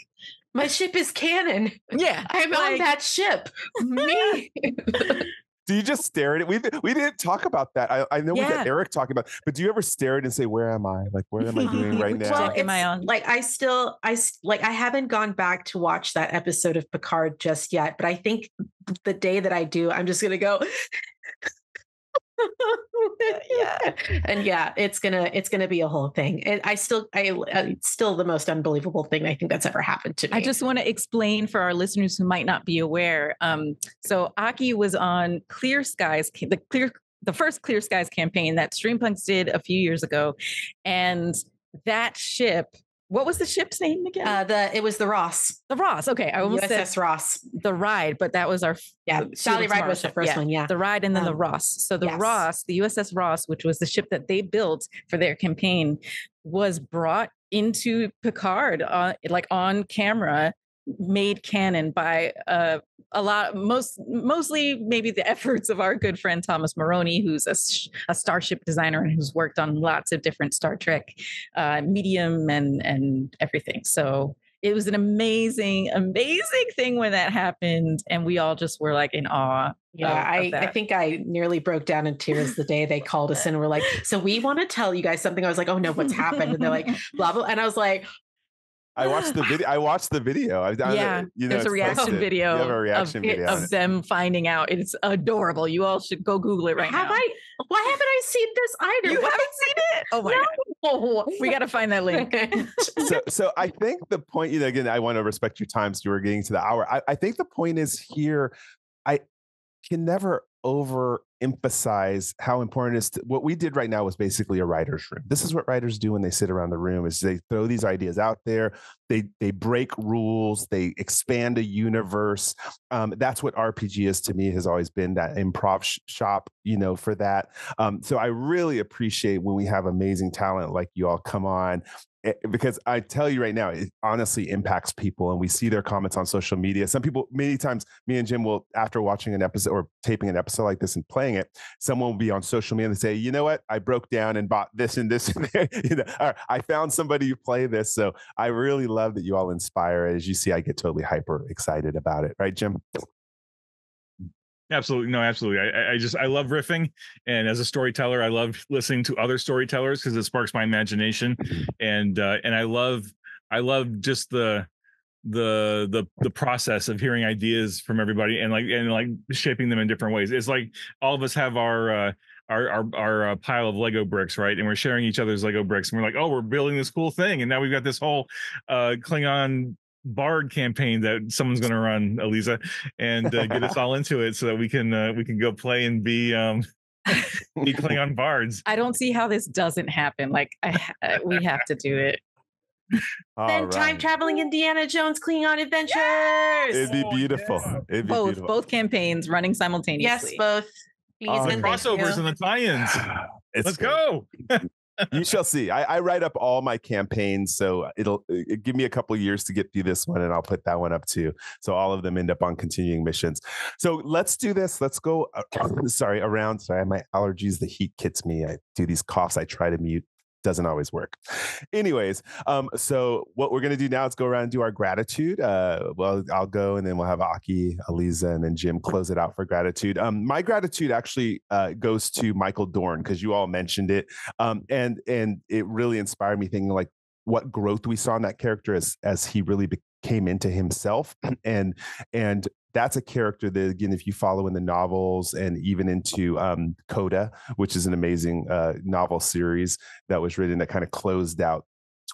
My ship is canon. Yeah. I'm on that ship. Me. Do you just stare at it? We didn't talk about that. I know we got Eric talking about, but do you ever stare at it and say, "Where am I? Like, what am I doing right now?" Well, it's like I haven't gone back to watch that episode of Picard just yet, but I think the day that I do, I'm just gonna go. And it's gonna be a whole thing. And it's still the most unbelievable thing I think that's ever happened to me. I just want to explain for our listeners who might not be aware. So Aki was on Clear Skies, the first Clear Skies campaign that Streampunks did a few years ago, and that ship. What was the ship's name again? It was the Ross. The Ross. Okay, I almost USS said Ross. The Ride, but that was our Sally Ride was the first one. Yeah, the Ride and then the Ross. So the Ross, the USS Ross, which was the ship that they built for their campaign, was brought into Picard, like on camera, made canon by mostly maybe the efforts of our good friend Thomas Maroney, who's a starship designer and who's worked on lots of different Star Trek medium and everything. So it was an amazing thing when that happened, and we all just were like in awe. I think I nearly broke down in tears the day they called us in and were like, "So we want to tell you guys something." I was like, "Oh no, what's happened?" And they're like, "Blah blah," and I was like, I watched the video. There's a reaction video. You have a reaction video of them finding out. It's adorable. You all should go Google it right now. Why haven't I seen this either? You haven't seen it? Oh my God. We got to find that link. So I think the point, again, I want to respect your time, so you were getting to the hour. I think the point is here, I can never overemphasize how important it is what we did right now was basically a writer's room. This is what writers do when they sit around the room, is they throw these ideas out there, they break rules, they expand a universe. That's what RPG is to me, has always been that improv shop, for that. So I really appreciate when we have amazing talent like you all come on, because I tell you right now, it honestly impacts people, and we see their comments on social media. Some people, many times, me and Jim will, after watching an episode or taping an episode like this and playing it, someone will be on social media and say, "You know what? I broke down and bought this and this and that. Or I found somebody who play this." So I really love that you all inspire. As you see, I get totally hyper excited about it. Right, Jim? Absolutely. No, absolutely. I love riffing. And as a storyteller, I love listening to other storytellers because it sparks my imagination. And I love just the process of hearing ideas from everybody and shaping them in different ways. It's like all of us have our pile of Lego bricks, right? And we're sharing each other's Lego bricks. And we're like, oh, we're building this cool thing. And now we've got this whole Klingon Bard campaign that someone's going to run, Aliza, and get us all into it so that we can go play and be Klingon bards. I don't see how this doesn't happen. Like we have to do it. Then time traveling Indiana Jones Klingon adventures. Yes! It'd be beautiful. Yeah. It'd be beautiful. Both campaigns running simultaneously. Yes, both. The crossovers and the tie-ins. Let's go. You shall see. I write up all my campaigns, so it'll give me a couple of years to get through this one, and I'll put that one up too. So all of them end up on continuing missions. So let's do this. Let's go. Around. Sorry, my allergies. The heat gets me. I do these coughs. I try to mute. Doesn't always work. Anyways, so what we're going to do now is go around and do our gratitude. Well, I'll go, and then we'll have Aki, Aliza, and then Jim close it out for gratitude. My gratitude actually goes to Michael Dorn, because you all mentioned it. And it really inspired me, thinking like what growth we saw in that character as he really came into himself. And that's a character that, again, if you follow in the novels and even into Coda, which is an amazing novel series that was written that kind of closed out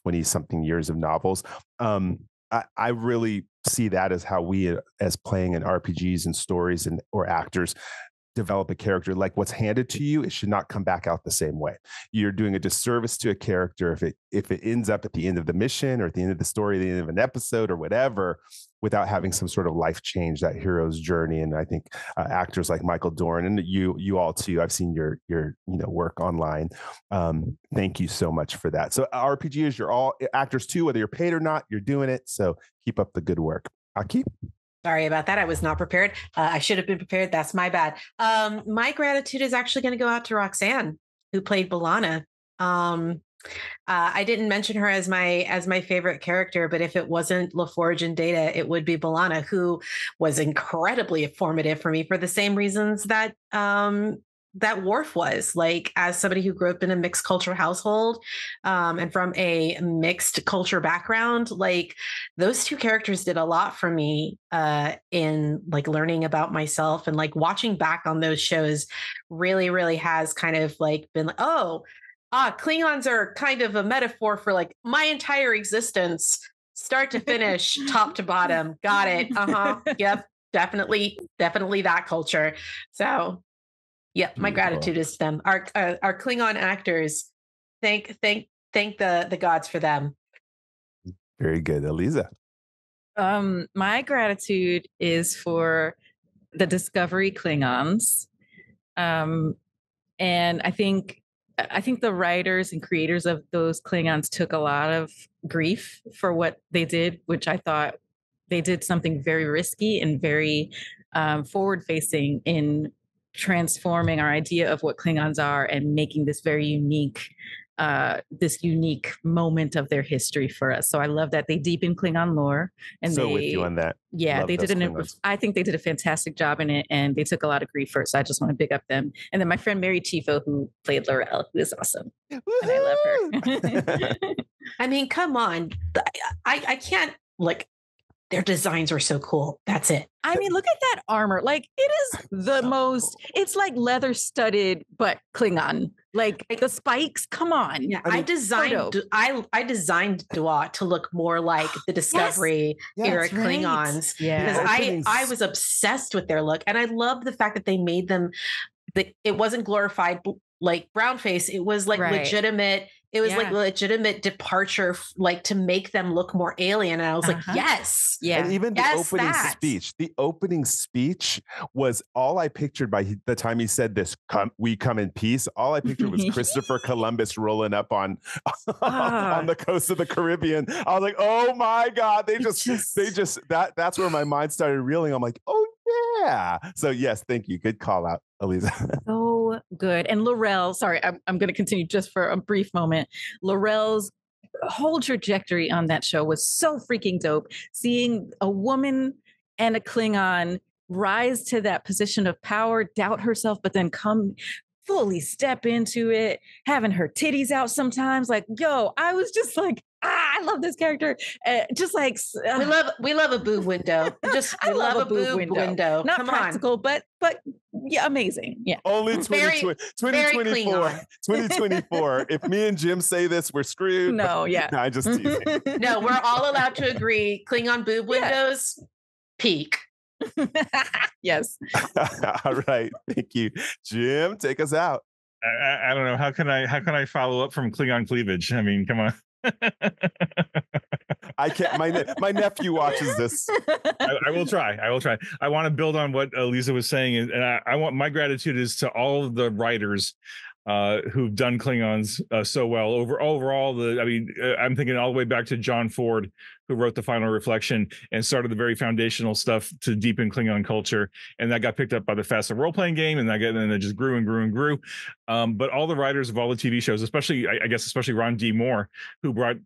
20-something years of novels. I really see that as how we, as playing in RPGs and stories or actors, develop a character. Like what's handed to you, it should not come back out the same way. You're doing a disservice to a character if it ends up at the end of the mission or at the end of the story, the end of an episode or whatever, without having some sort of life change, that hero's journey. And I think actors like Michael Dorn, and you all too, I've seen your work online. Thank you so much for that. So RPGers, you're all actors too, whether you're paid or not, you're doing it. So keep up the good work. Aki? Sorry about that. I was not prepared. I should have been prepared. That's my bad. My gratitude is actually going to go out to Roxanne, who played B'Elanna. I didn't mention her as my favorite character, but if it wasn't LaForge and Data, it would be B'Elanna, who was incredibly formative for me for the same reasons that that Worf was. Like, as somebody who grew up in a mixed culture household, and from a mixed culture background, like those two characters did a lot for me in like learning about myself, and like watching back on those shows really, really has kind of like been like, oh, Klingons are kind of a metaphor for like my entire existence, start to finish, top to bottom. Got it. Yep. Definitely that culture. So, yep. My gratitude is to them. Our Klingon actors. Thank the gods for them. Very good, Aliza. My gratitude is for the Discovery Klingons. And I think the writers and creators of those Klingons took a lot of grief for what they did, which I thought they did something very risky and very forward-facing in transforming our idea of what Klingons are and making this very unique moment of their history for us. So I love that they deepen Klingon lore, and so with you on that. Yeah, love they did I think they did a fantastic job in it, and they took a lot of grief for it. So I just want to big up them. And then my friend Mary Chieffo, who played Laurel, who is awesome, Woo-hoo! and I love her. I mean, come on, I can't like. Their designs are so cool. That's it. I mean, look at that armor. Like, it is the most, it's like leather studded, but Klingon. Like the spikes. Come on. Yeah, I designed Dua to look more like the Discovery era Klingons. Yeah. Because I was obsessed with their look. And I love the fact that they made them, it wasn't glorified like brown face. It was like legitimate. It was like legitimate departure, like to make them look more alien. And I was like, yes. Yeah. And even the opening speech was all I pictured by the time he said this, we come in peace. All I pictured was Christopher Columbus rolling up on the coast of the Caribbean. I was like, oh my God. That's where my mind started reeling. I'm like, oh yeah. So yes, thank you. Good call out, Aliza. So good. And Laurel, sorry, I'm going to continue just for a brief moment. Laurel's whole trajectory on that show was so freaking dope. Seeing a woman and a Klingon rise to that position of power, doubt herself, but then come fully step into it, having her titties out sometimes. Like, yo, I was just like, I love this character. Just like we love a boob window. I love a boob window. Not practical, but yeah, amazing. Yeah. Only 2024. 2024. If me and Jim say this, we're screwed. No, yeah. No, I'm just teasing. No, we're all allowed to agree. Klingon boob windows, peak. Yes. All right. Thank you. Jim, take us out. I don't know. How can I follow up from Klingon cleavage? I mean, come on. I can't. My nephew watches this. I will try. I want to build on what Aliza was saying, and I want my gratitude is to all of the writers who've done Klingons so well. Overall, I'm thinking all the way back to John Ford, who wrote the Final Reflection and started the very foundational stuff to deepen Klingon culture, and that got picked up by the Fast role-playing game, and it just grew and grew and grew. But all the writers of all the TV shows, especially Ron D. Moore, who brought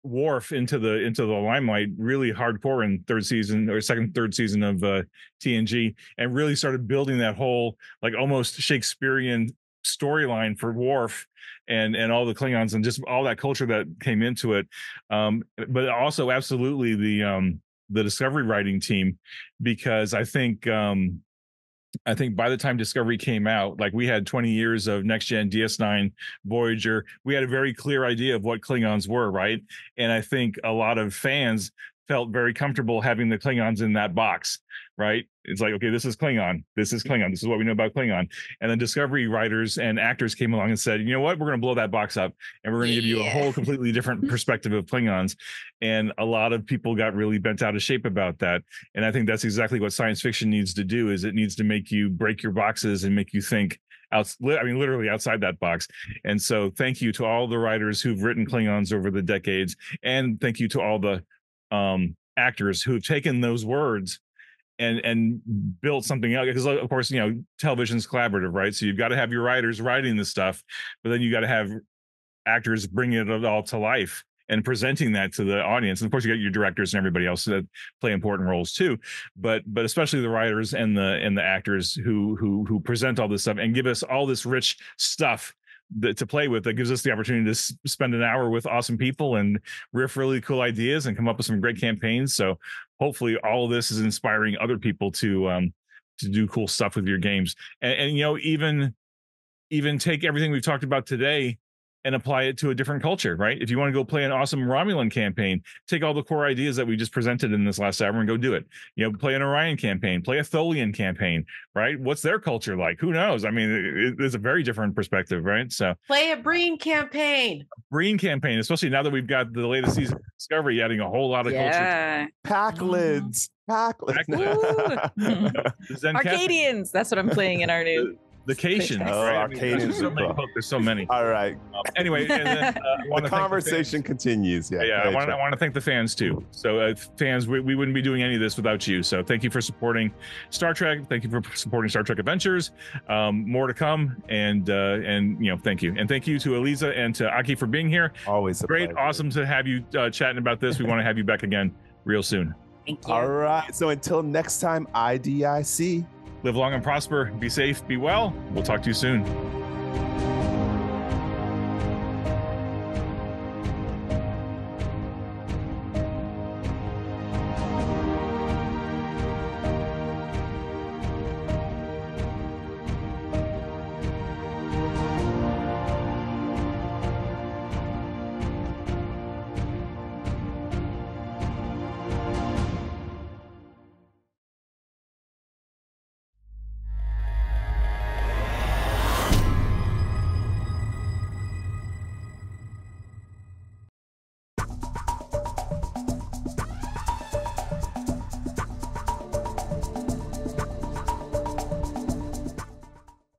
Worf into the limelight really hardcore in third third season of TNG, and really started building that whole like almost Shakespearean storyline for Worf and all the Klingons and just all that culture that came into it. But also absolutely the Discovery writing team, because I think by the time Discovery came out, like we had 20 years of Next Gen, DS9, Voyager. We had a very clear idea of what Klingons were, right? And I think a lot of fans felt very comfortable having the Klingons in that box, right? It's like, okay, this is Klingon. This is Klingon. This is what we know about Klingon. And then Discovery writers and actors came along and said, you know what? We're going to blow that box up, and we're going to give you a whole completely different perspective of Klingons. And a lot of people got really bent out of shape about that. And I think that's exactly what science fiction needs to do, is it needs to make you break your boxes and make you think literally outside that box. And so thank you to all the writers who've written Klingons over the decades. And thank you to all the actors who've taken those words and built something out, because of course, television's collaborative, right? So you've got to have your writers writing this stuff, but then you got to have actors bringing it all to life and presenting that to the audience. And of course, you got your directors and everybody else that play important roles too, but especially the writers and the actors who present all this stuff and give us all this rich stuff to play with, that gives us the opportunity to spend an hour with awesome people and riff really cool ideas and come up with some great campaigns. So hopefully all of this is inspiring other people to do cool stuff with your games, and you know, even take everything we've talked about today and apply it to a different culture, right? If you want to go play an awesome Romulan campaign, take all the core ideas that we just presented in this last hour and go do it. You know, play an Orion campaign, play a Tholian campaign, right? What's their culture like? Who knows? I mean, it's a very different perspective, right? So play a Breen campaign. Breen campaign, especially now that we've got the latest season of Discovery, adding a whole lot of culture. Packlids. Arcadians. That's what I'm playing in our new. The Cations. Right? Arcadians. There's so many. All right. Anyway, and then, the conversation continues. I want to thank the fans too. So fans, we wouldn't be doing any of this without you. So thank you for supporting Star Trek. Thank you for supporting Star Trek Adventures. More to come, and you know, thank you, and thank you to Aliza and to Aki for being here. Always a great, pleasure. Awesome to have you chatting about this. We want to have you back again real soon. Thank you. All right. So until next time, IDIC. Live long and prosper. Be safe. Be well. We'll talk to you soon.